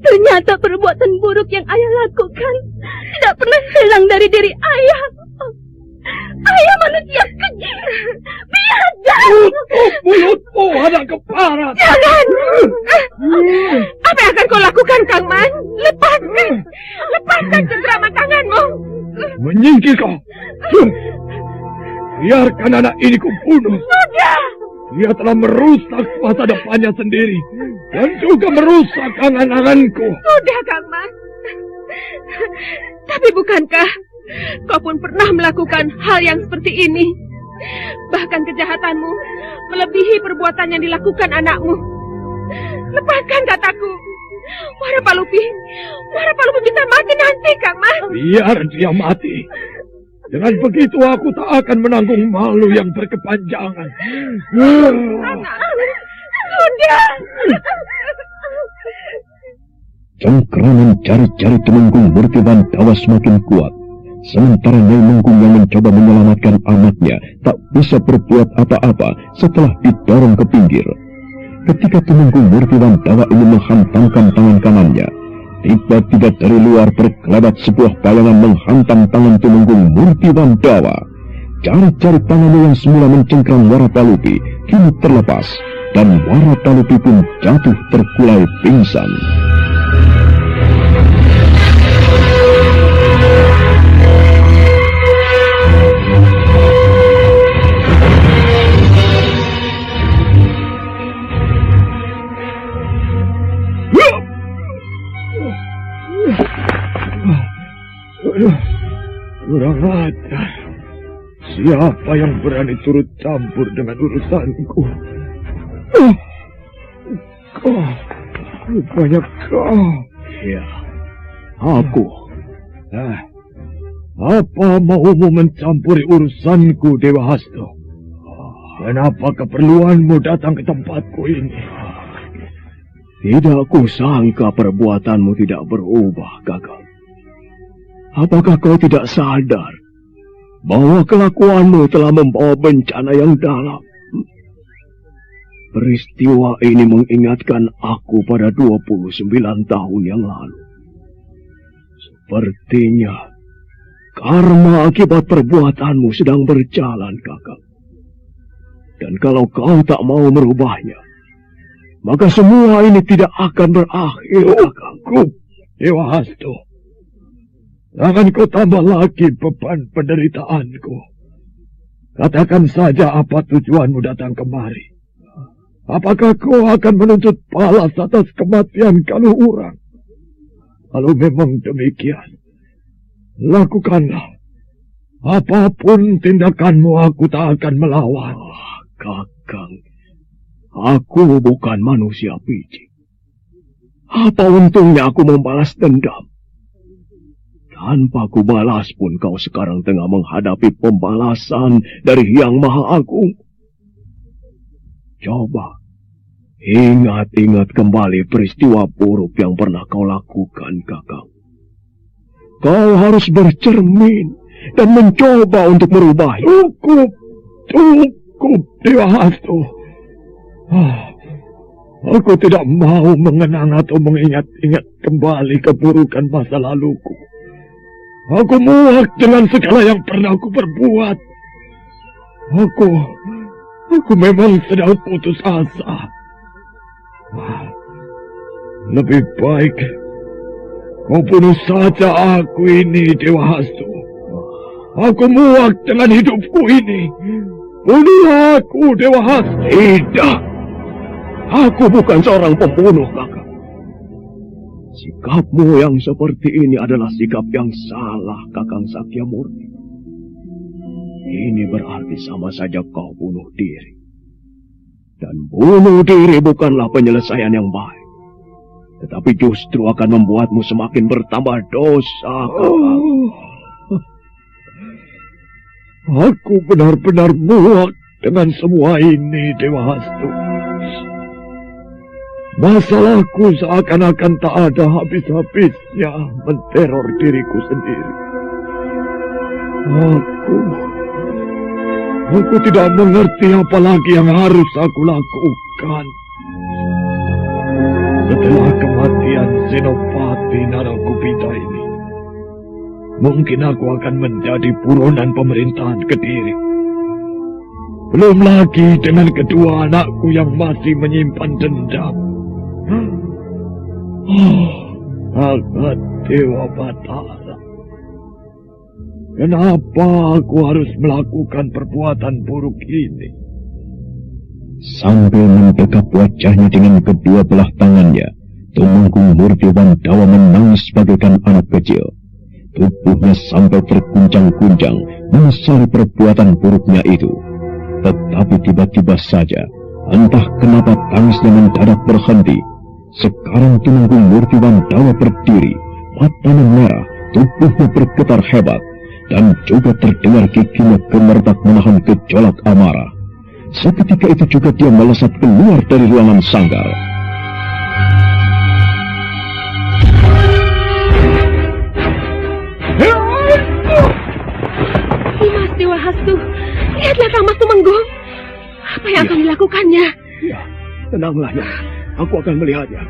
Ternyata perbuatan buruk yang ayah lakukan tidak pernah hilang dari diri ayah. Ayah manusia keji, biadab. Tutup mulutmu, anak kepara. Jangan. Apa yang akan kau lakukan, Kang Man? Lepaskan cengkraman tanganmu. Menyingkir kau. Biarkan anak ini kubunuh. Sudah. Dia telah merusak masa depannya sendiri dan juga merusak angan-anganku. Sudah, Kang Man. Tapi bukankah kau pun pernah melakukan hal yang seperti ini? Bahkan kejahatanmu melebihi perbuatan yang dilakukan anakmu. Lepaskan kataku. Warapalupi bisa mati nanti, Kang Man. Biar dia mati. Dengan begitu aku tak akan menanggung malu yang berkepanjangan. Sudah. Cengkraman jari-jari Temenggung Murti Bandawa semakin kuat. Sementara Nyai Menggung yang mencoba menyelamatkan amatnya tak bisa berbuat apa-apa setelah didorong ke pinggir. Ketika Temenggung Murti Bandawa ingin menghantamkan tangan kanannya, tiba-tiba dari luar berkelebat sebuah bayangan menghantam tangan Temenggung Murti Bandawa. Jari-jari tangannya yang semula mencengkram Warapalupi kini terlepas, dan Warapalupi pun jatuh terkulai pingsan. Kurang ajar. Siapa yang berani turut campur dengan urusanku? Kau, rupanya kau. Ya, aku. Apa maumu mencampuri urusanku, Dewa Hasto? Kenapa keperluanmu datang ke tempatku ini? Tidak kusangka perbuatanmu tidak berubah, Kakak. Apakah kau tidak sadar bahwa kelakuanmu telah membawa bencana yang dalam? Peristiwa ini mengingatkan aku pada 29 tahun yang lalu. Sepertinya karma akibat perbuatanmu sedang berjalan, Kakak. Dan kalau kau tak mau merubahnya, maka semua ini tidak akan berakhir, Kakak. Dewa Hasto, jangan kau tambah lagi beban penderitaanku. Katakan saja apa tujuanmu datang kemari. Apakah kau akan menuntut balas atas kematian Kaluhurang? Kalau memang demikian, lakukanlah. Apapun tindakanmu, aku tak akan melawan. Kakang, aku bukan manusia picik. Apa untungnya aku membalas dendam? Tanpa ku balas pun kau sekarang tengah menghadapi pembalasan dari Yang Maha Agung. Coba, ingat-ingat kembali peristiwa buruk yang pernah kau lakukan, Kakang. Kau harus bercermin dan mencoba untuk merubahnya. Cukup, Dewa Hasto. Aku tidak mau mengenang atau mengingat-ingat kembali keburukan masa laluku. Aku muak dengan segala yang pernah aku perbuat. Aku memang sedang putus asa. Lebih baik kau bunuh saja aku ini, Dewa Hasto. Aku muak dengan hidupku ini. Bunuh aku, Dewa Hasto. Tidak. Aku bukan seorang pembunuh, Kakak. Sikapmu yang seperti ini adalah sikap yang salah, Kakang Sakyamurti. Ini berarti sama saja kau bunuh diri. Dan bunuh diri bukanlah penyelesaian yang baik. Tetapi justru akan membuatmu semakin bertambah dosa, Kakang. Aku benar-benar muak dengan semua ini, Dewa Hastu? Masalahku seakan-akan tak ada habis-habisnya menteror diriku sendiri. Aku tidak mengerti apa lagi yang harus aku lakukan. Setelah kematian Senopati Narakupita ini, mungkin aku akan menjadi buronan pemerintahan Kediri. Belum lagi dengan kedua anakku yang masih menyimpan dendam. Agak Dewa Batara, kenapa aku harus melakukan perbuatan buruk ini? Sambil mendekap wajahnya dengan kedua belah tangannya, Tumenggung Murti Wandawa menangis bagaikan anak kecil. Tubuhnya sampai terguncang-guncang menyesali perbuatan buruknya itu. Tetapi tiba-tiba saja, entah kenapa tangisnya mendadak berhenti. Sekarang Tumenggung Murti Wandawa berdiri, matanya merah, tubuhnya bergetar hebat, dan juga terdengar giginya gemeretak menahan gejolak amarah. Seketika itu juga dia melesat keluar dari ruangan sanggar. Mas Dewa Hastu, lihatlah Kang Mas Tumenggung. Apa yang akan dilakukannya? Ya, tenanglah ya. Aku akan melihatnya.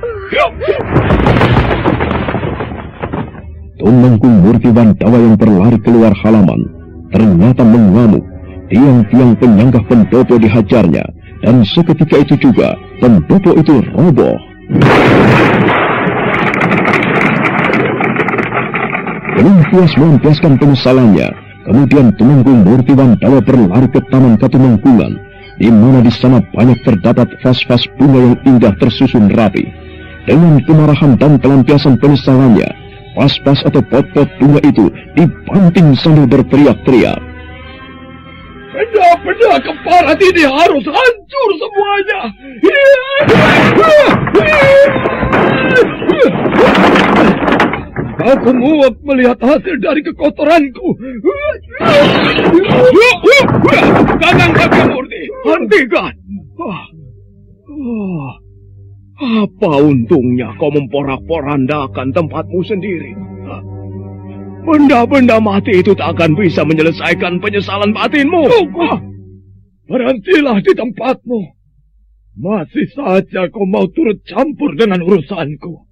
Tumenggung Murti Wandawa yang berlari keluar halaman ternyata mengamuk. Tiang-tiang penyanggah pendopo dihajarnya, dan seketika itu juga pendopo itu roboh. Belum puas melampiaskan penyesalannya, kemudian Tumenggung Murti Wandawa berlari ke Taman Katumenggungan, di mana di sana banyak terdapat vas-vas bunga yang indah tersusun rapi. Dengan kemarahan dan pelampiasan penyesalannya, vas-vas atau pot-pot bunga itu dibanting sambil berteriak-teriak. Benda-benda keparat ini harus hancur semuanya. Aku muak melihat hasil dari kekotoranku. Kakang Murti, hentikan. Apa untungnya kau memporak-porandakan tempatmu sendiri? Benda-benda mati itu tak akan bisa menyelesaikan penyesalan batinmu. Berhentilah di tempatmu. Masih saja kau mau turut campur dengan urusanku.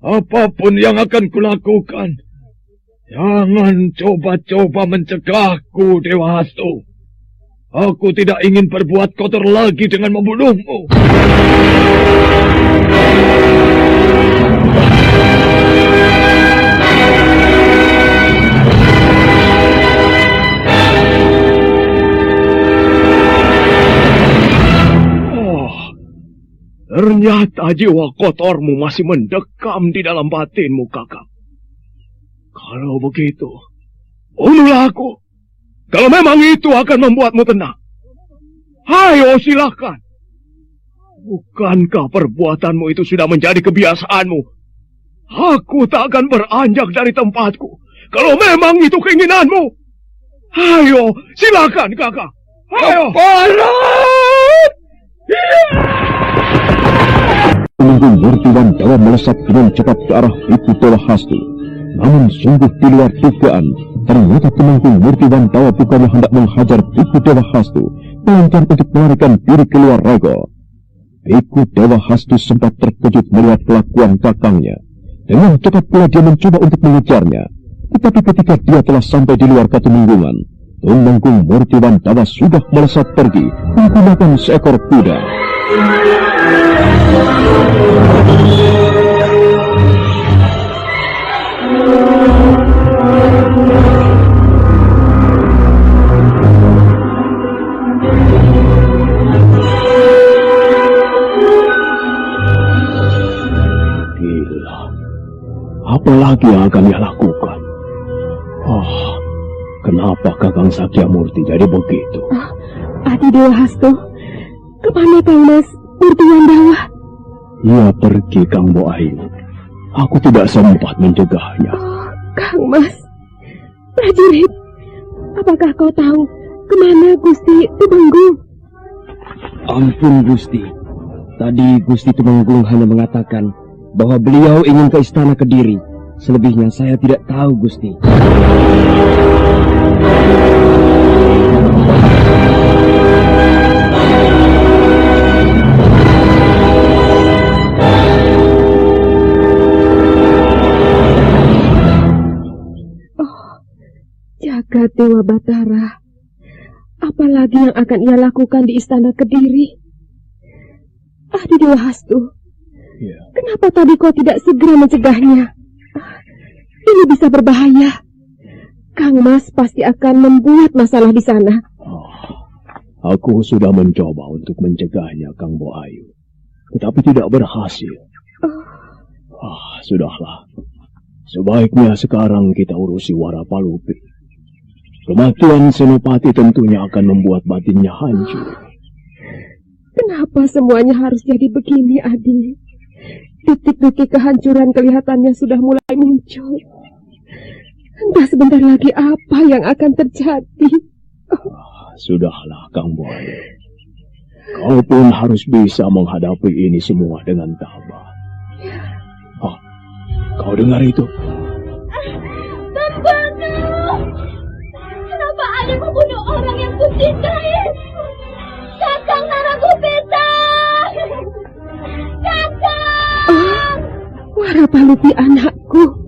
Apapun yang akan kulakukan, jangan coba-coba mencegahku, Dewa Hastu. Aku tidak ingin berbuat kotor lagi dengan membunuhmu. Ternyata jiwa kotormu masih mendekam di dalam batinmu, Kakak. Kalau begitu, bunuhlah aku. Kalau memang itu akan membuatmu tenang, ayo silakan. Bukankah perbuatanmu itu sudah menjadi kebiasaanmu? Aku tak akan beranjak dari tempatku. Kalau memang itu keinginanmu, ayo silakan, Kakak. Ayo. Tumenggung Murti Wandawa melesat dengan cepat ke arah Biku Dewa Hastu. Namun sungguh di luar dugaan, ternyata Tumenggung Murti Wandawa bukannya hendak menghajar Biku Dewa Hastu, melainkan untuk melarikan diri keluar raga. Biku Dewa Hastu sempat terkejut melihat kelakuan kakangnya. Dengan cepat pula dia mencoba untuk mengejarnya. Tetapi ketika dia telah sampai di luar Katumenggungan, Tumenggung Murti Wandawa sudah melesat pergi menggunakan seekor kuda. Gila, apa lagi yang akan dia lakukan? Kenapa Kakang Sakyamurti jadi begitu? Adi Dewa Hastu, kemana Kang Mas Murti Wandawa? Ia pergi, Kang Boaing. Aku tidak sempat mencegahnya. Kang Mas, prajurit, apakah kau tahu kemana Gusti Tumenggung? Ampun Gusti. Tadi Gusti Tumenggung hanya mengatakan bahwa beliau ingin ke istana Kediri. Selebihnya saya tidak tahu, Gusti. Jagat Dewa Batara, apalagi yang akan ia lakukan di istana Kediri? Adi Dewa Hastu, kenapa tadi kau tidak segera mencegahnya? Ini bisa berbahaya. Kang Mas pasti akan membuat masalah di sana. Aku sudah mencoba untuk mencegahnya, Kang Boayu, tetapi tidak berhasil. Sudahlah. Sebaiknya sekarang kita urusi Warapalupi. Kematian Senopati tentunya akan membuat batinnya hancur. Kenapa semuanya harus jadi begini, Adi? Titik-titik kehancuran kelihatannya sudah mulai muncul. Entah sebentar lagi apa yang akan terjadi. Sudahlah, Kang Boayu. Kau pun harus bisa menghadapi ini semua dengan tabah. Kau dengar itu? Bapakku! Kenapa ada membunuh orang yang kucintai? Kakang Naragopeta! Kakang! Warapalupi anakku.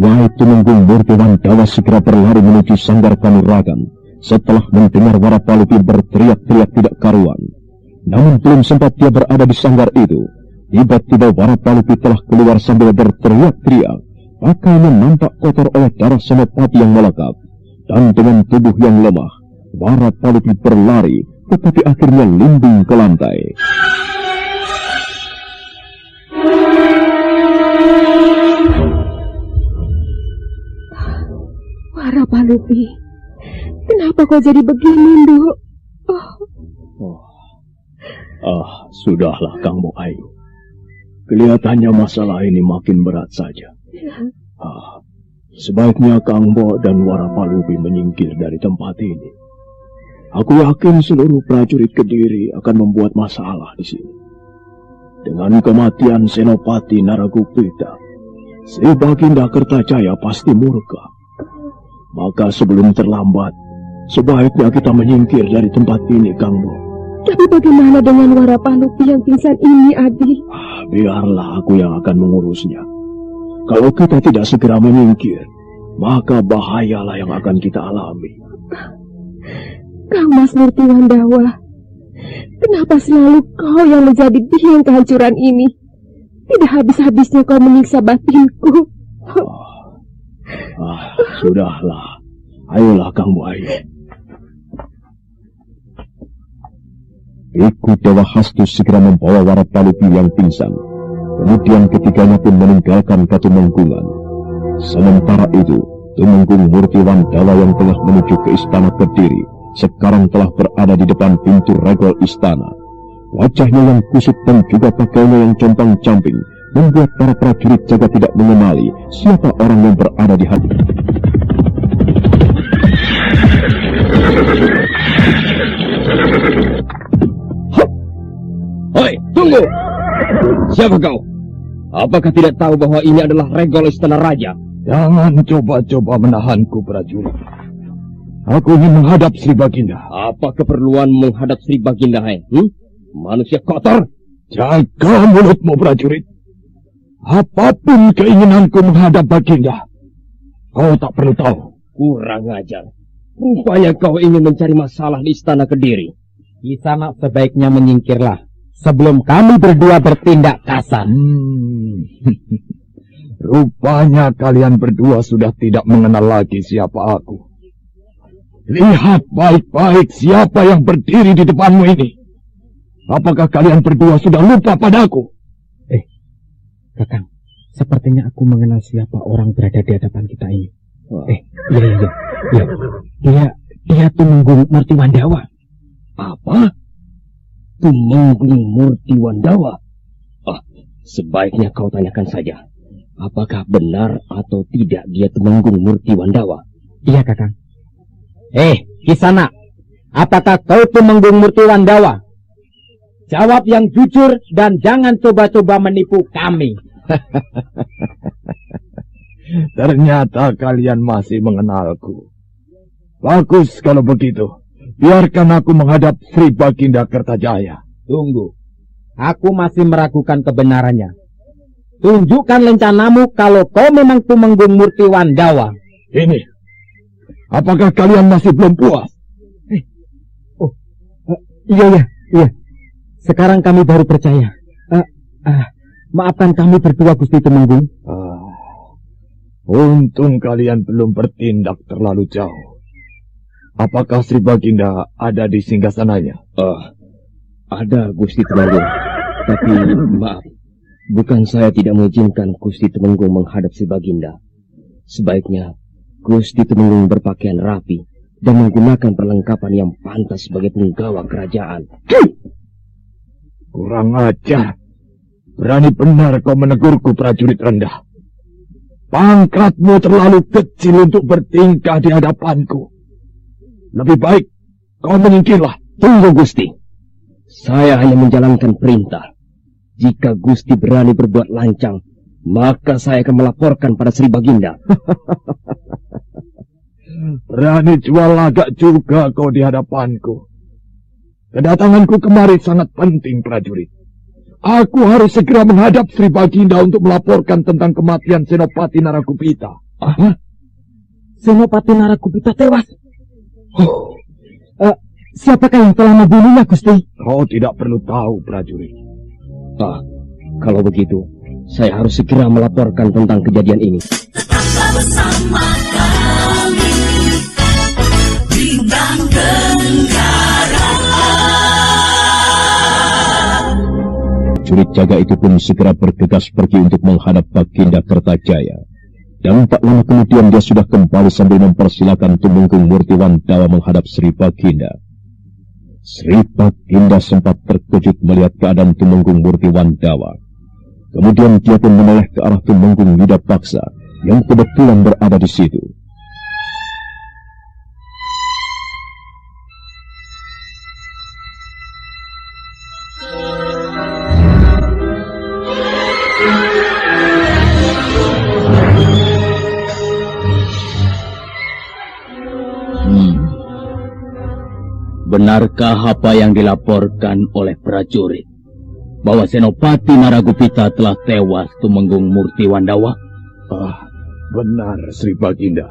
Nyai Tumenggung Murti Wandawa segera berlari menuju sanggar Kanuragan setelah mendengar Warapalupi berteriak-teriak tidak karuan. Namun belum sempat dia berada di sanggar itu, tiba-tiba Warapalupi telah keluar sambil berteriak-teriak. Pakaiannya nampak kotor oleh darah Senopati yang melekat, dan dengan tubuh yang lemah, Warapalupi berlari, tetapi akhirnya limbing ke lantai. Warapalupi, kenapa kau jadi begini, Nduk? Sudahlah, Kang Boayu. Kelihatannya masalah ini makin berat saja. Sebaiknya Kang Bo dan Warapalupi menyingkir dari tempat ini. Aku yakin seluruh prajurit Kediri akan membuat masalah di sini. Dengan kematian Senopati Naragopeta, Sri Baginda Kertajaya pasti murka. Maka sebelum terlambat, sebaiknya kita menyingkir dari tempat ini, Kang Bo. Tapi bagaimana dengan Warapalupi yang pingsan ini, Adi? Biarlah aku yang akan mengurusnya. Kalau kita tidak segera menyingkir, maka bahayalah yang akan kita alami. Kang Mas Murti Wandawa, kenapa selalu kau yang menjadi biang kehancuran ini? Tidak habis-habisnya kau menyiksa batinku. Sudahlah. Ayolah, Kang Boayu. Biku Dewa Hastu segera membawa Warapalupi yang pingsan. Kemudian ketiganya pun meninggalkan Katumenggungan. Sementara itu, Tumenggung Murti Wandawa yang telah menuju ke istana Kediri sekarang telah berada di depan pintu regol istana. Wajahnya yang kusut dan juga pakaiannya yang compang-camping membuat para prajurit jaga tidak mengenali siapa orang yang berada di hadapan. Hoi, tunggu! Siapa kau? Apakah tidak tahu bahwa ini adalah regol istana raja? Jangan coba-coba menahanku, prajurit. Aku ingin menghadap Sri Baginda. Apa keperluan menghadap Sri Baginda, hai? Manusia kotor! Jaga mulutmu, prajurit. Apapun keinginanku menghadap Baginda, kau tak perlu tahu. Kurang ajar. Rupanya kau ingin mencari masalah di istana Kediri. Di sana sebaiknya menyingkirlah sebelum kami berdua bertindak kasar. Rupanya kalian berdua sudah tidak mengenal lagi siapa aku. Lihat baik-baik siapa yang berdiri di depanmu ini. Apakah kalian berdua sudah lupa padaku? Kakang, sepertinya aku mengenal siapa orang berada di hadapan kita ini. Iya. Dia Tumenggung Murti Wandawa. Apa? Tumenggung Murti Wandawa? Sebaiknya kau tanyakan saja. Apakah benar atau tidak dia Tumenggung Murti Wandawa? Iya, Kakang. Kisana, apakah kau Tumenggung Murti Wandawa? Jawab yang jujur dan jangan coba-coba menipu kami. Ternyata kalian masih mengenalku. Bagus kalau begitu. Biarkan aku menghadap Sri Baginda Kertajaya. Tunggu. Aku masih meragukan kebenarannya. Tunjukkan lencanamu kalau kau memang Tumenggung Murti Wandawa. Ini. Apakah kalian masih belum puas? Iya. Sekarang kami baru percaya. Maafkan kami berdua, Gusti Tumenggung. Untung kalian belum bertindak terlalu jauh. Apakah Sri Baginda ada di singgasananya? Ada, Gusti Tumenggung. Tapi maaf, bukan saya tidak mengizinkan Gusti Tumenggung menghadap Sri Baginda. Sebaiknya Gusti Tumenggung berpakaian rapi dan menggunakan perlengkapan yang pantas sebagai penggawa kerajaan. Kurang ajar. Berani benar kau menegurku, prajurit rendah. Pangkatmu terlalu kecil untuk bertingkah di hadapanku. Lebih baik kau menyingkirlah. Tunggu, Gusti. Saya hanya menjalankan perintah. Jika Gusti berani berbuat lancang, maka saya akan melaporkan pada Sri Baginda. Berani jual lagak juga kau di hadapanku. Kedatanganku kemari sangat penting, prajurit. Aku harus segera menghadap Sri Baginda untuk melaporkan tentang kematian Senopati Narakupita. Senopati Narakupita tewas? Siapakah yang telah membunuhnya, Gusti? Kau tidak perlu tahu, prajurit. Kalau begitu, saya harus segera melaporkan tentang kejadian ini. Tetaplah bersama kami, Bintang Kenggara. Prajurit jaga itu pun segera bergegas pergi untuk menghadap Baginda Kertajaya. Dan tak lama kemudian dia sudah kembali sambil mempersilakan Tumenggung Murti Wandawa menghadap Sri Baginda. Sri Baginda sempat terkejut melihat keadaan Tumenggung Murti Wandawa. Kemudian dia pun menoleh ke arah Tumenggung Widapaksa yang kebetulan berada di situ. Benarkah apa yang dilaporkan oleh prajurit? Bahwa Senopati Naragupita telah tewas Tumenggung Murti Wandawa? Benar, Sri Baginda.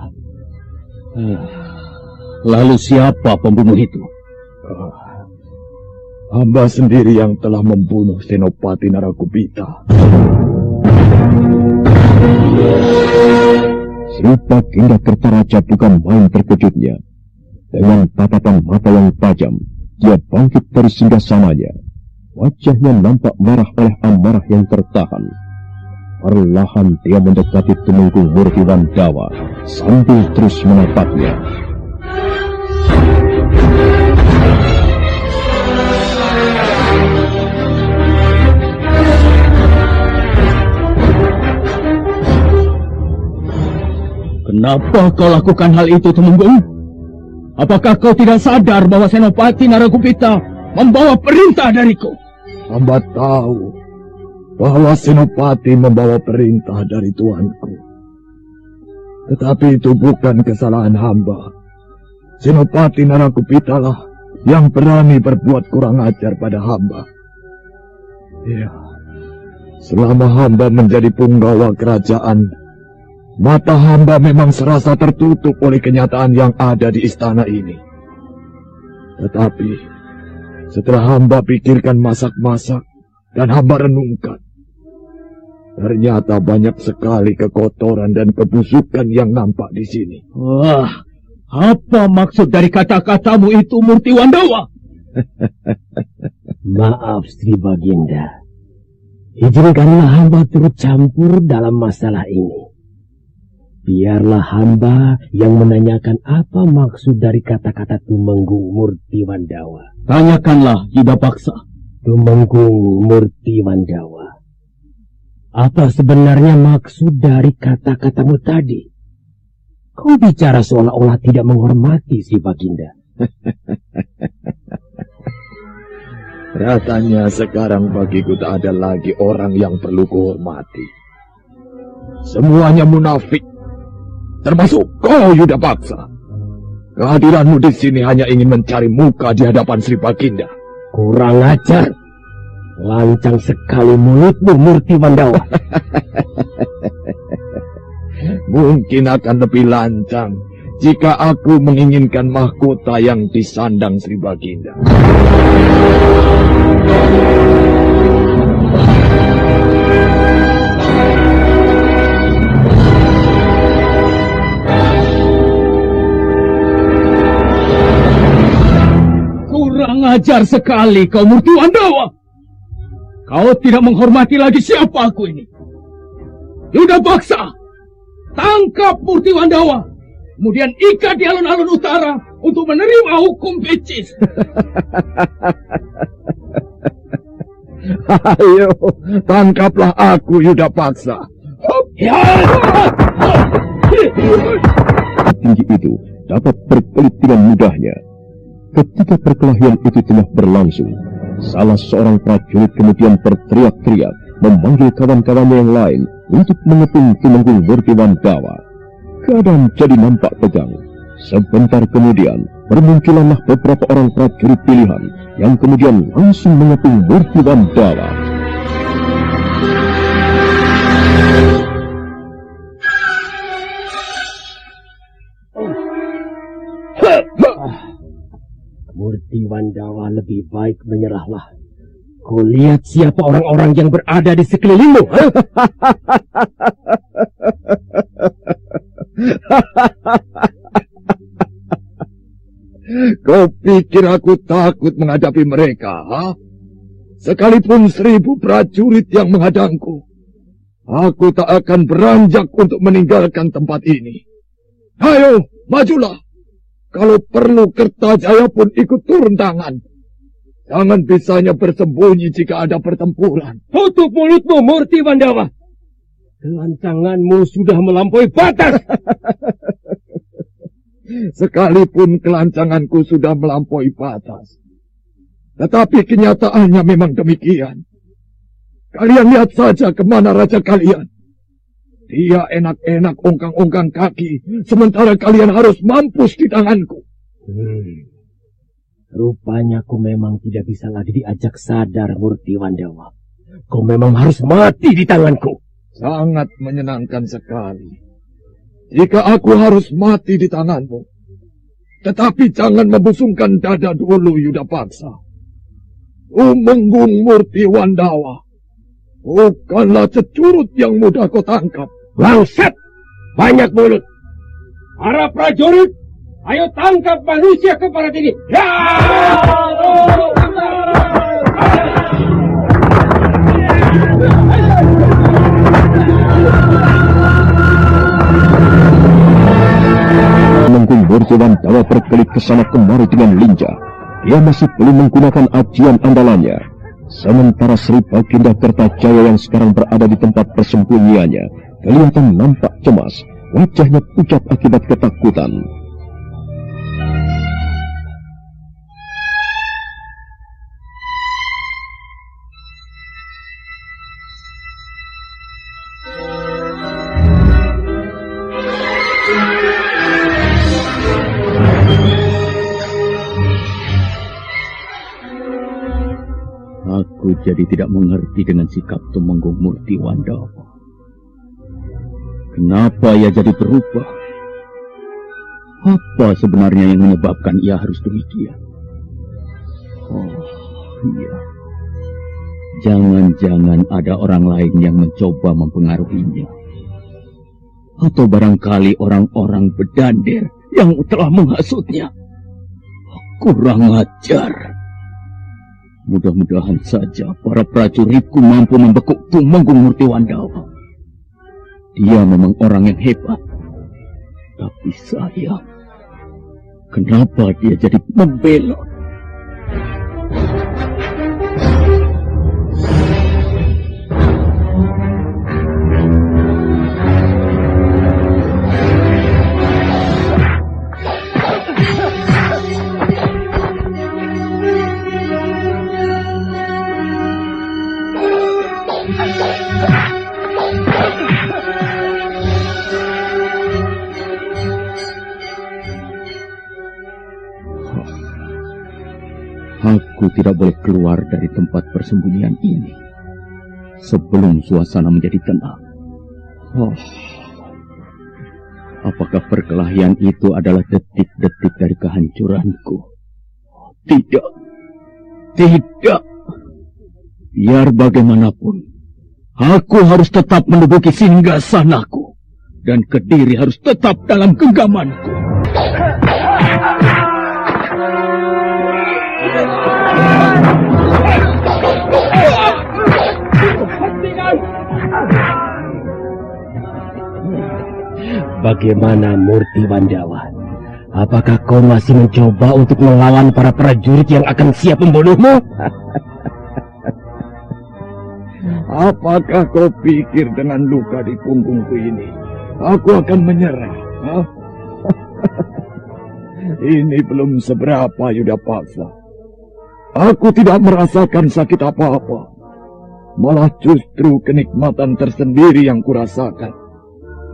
Lalu siapa pembunuh itu? Hamba sendiri yang telah membunuh Senopati Naragupita. Sri Baginda Kertaraja bukan main terkejutnya. Dengan tatapan mata yang tajam, dia bangkit dari singgasananya. Wajahnya nampak merah oleh amarah yang tertahan. Perlahan dia mendekati Tumenggung Murti Wandawa sambil terus menatapnya. Kenapa kau lakukan hal itu, Tumenggung? Apakah kau tidak sadar bahwa Senopati Naragupita membawa perintah dariku? Hamba tahu bahwa Senopati membawa perintah dari tuanku. Tetapi itu bukan kesalahan hamba. Senopati Naragupita lah yang berani berbuat kurang ajar pada hamba. Ya, selama hamba menjadi punggawa kerajaan, mata hamba memang serasa tertutup oleh kenyataan yang ada di istana ini. Tetapi setelah hamba pikirkan masak-masak dan hamba renungkan, ternyata banyak sekali kekotoran dan kebusukan yang nampak di sini. Wah, apa maksud dari kata-katamu itu, Murti Wandawa? Maaf, Sri Baginda. Izinkanlah hamba turut campur dalam masalah ini. Biarlah hamba yang menanyakan apa maksud dari kata-kata Tumenggung Murti Wandawa. Tanyakanlah, Widapaksa. Tumenggung Murti Wandawa, apa sebenarnya maksud dari kata-katamu tadi? Kau bicara seolah-olah tidak menghormati si Baginda. Rasanya sekarang bagiku tak ada lagi orang yang perlu kuhormati. Semuanya munafik, termasuk kau, Yuda Paksa. Kehadiranmu di sini hanya ingin mencari muka di hadapan Sri Baginda. Kurang ajar. Lancang sekali mulutmu, Murti Wandawa. Mungkin akan lebih lancang jika aku menginginkan mahkota yang disandang Sri Baginda. Kurang ajar sekali kau, Murti Wandawa. Kau tidak menghormati lagi siapa aku ini. Yuda Paksa, tangkap Murti Wandawa, kemudian ikat di alun-alun utara untuk menerima hukum becis. Ayo, tangkaplah aku, Yuda Paksa. Ya! Tinggi itu dapat berkelit dengan mudahnya. Ketika perkelahian itu tengah berlangsung, salah seorang prajurit kemudian berteriak-teriak memanggil kawan-kawannya yang lain untuk mengepung Tumenggung Murti Wandawa. Keadaan jadi nampak tegang. Sebentar kemudian bermunculanlah beberapa orang prajurit pilihan yang kemudian langsung mengepung Murti Wandawa. Murti Wandawa, lebih baik menyerahlah. Kau lihat siapa orang-orang yang berada di sekelilingmu. Kau pikir aku takut menghadapi mereka, ha? Sekalipun 1000 prajurit yang menghadangku, aku tak akan beranjak untuk meninggalkan tempat ini. Ayo, majulah. Kalau perlu Kertajaya pun ikut turun tangan. Jangan bisanya bersembunyi jika ada pertempuran. Tutup mulutmu, Murti Wandawa. Kelancanganmu sudah melampaui batas. Sekalipun kelancanganku sudah melampaui batas, tetapi kenyataannya memang demikian. Kalian lihat saja kemana raja kalian. Dia enak-enak ongkang-ongkang kaki, sementara kalian harus mampus di tanganku. Rupanya kau memang tidak bisa lagi diajak sadar, Murti Wandawa. Kau memang harus mati di tanganku. Sangat menyenangkan sekali jika aku harus mati di tanganmu. Tetapi jangan membusungkan dada dulu, Yuda Paksa. Tumenggung Murti Wandawa bukanlah cecurut yang mudah kau tangkap. Bangsat, banyak mulut. Para prajurit, ayo tangkap manusia keparat ini. Ya! Tumenggung Murti Wandawa berkelit ke sana kemari dengan lincah. Dia masih belum menggunakan ajian andalannya. Sementara Sri Baginda Kertajaya yang sekarang berada di tempat persembunyiannya kelihatan nampak cemas. Wajahnya pucat akibat ketakutan. Aku jadi tidak mengerti dengan sikap Tumenggung Murti Wandawa. Kenapa ia jadi berubah? Apa sebenarnya yang menyebabkan ia harus demikian? Oh, iya. Jangan-jangan ada orang lain yang mencoba mempengaruhinya. Atau barangkali orang-orang bedander yang telah menghasutnya. Kurang ajar. Mudah-mudahan saja para prajuritku mampu membekuk Tumenggung Murti Wandawa. Dia memang orang yang hebat. Tapi sayang, kenapa dia jadi membelot? Aku tidak boleh keluar dari tempat persembunyian ini sebelum suasana menjadi tenang. Apakah perkelahian itu adalah detik-detik dari kehancuranku? Tidak. Tidak. Biar bagaimanapun, aku harus tetap menduduki singgasanaku. Dan Kediri harus tetap dalam genggamanku. Bagaimana Murti Wandawa? Apakah kau masih mencoba untuk melawan para prajurit yang akan siap membunuhmu? Apakah kau pikir dengan luka di punggungku ini aku akan menyerah? Ini belum seberapa, Yudapaksa. Aku tidak merasakan sakit apa-apa. Malah justru kenikmatan tersendiri yang kurasakan.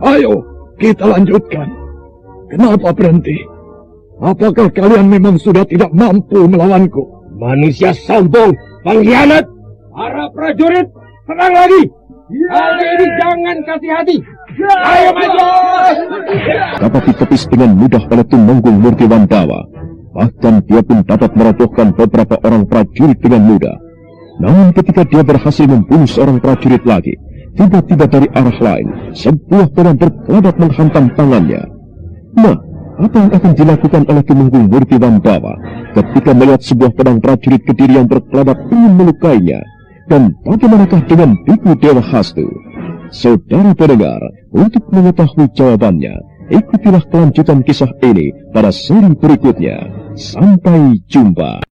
Ayo, kita lanjutkan. Kenapa berhenti? Apakah kalian memang sudah tidak mampu melawanku? Manusia sombong, pengkhianat. Para prajurit, serang lagi. Kali ini jangan kasih hati. Ayo maju. Dapat ditepis dengan mudah oleh Tumenggung Murti Wandawa. Bahkan dia pun dapat merobohkan beberapa orang prajurit dengan mudah. Namun ketika dia berhasil membunuh seorang prajurit lagi, tiba-tiba dari arah lain, sebuah pedang berkelebat menghantam tangannya. Nah, apa yang akan dilakukan oleh Tumenggung Murti Wandawa ketika melihat sebuah pedang prajurit Kediri yang berkelebat ingin melukainya? Dan bagaimanakah dengan Biku Dewa Hastu? Saudara pendengar, untuk mengetahui jawabannya, ikutilah kelanjutan kisah ini pada seri berikutnya. Sampai jumpa.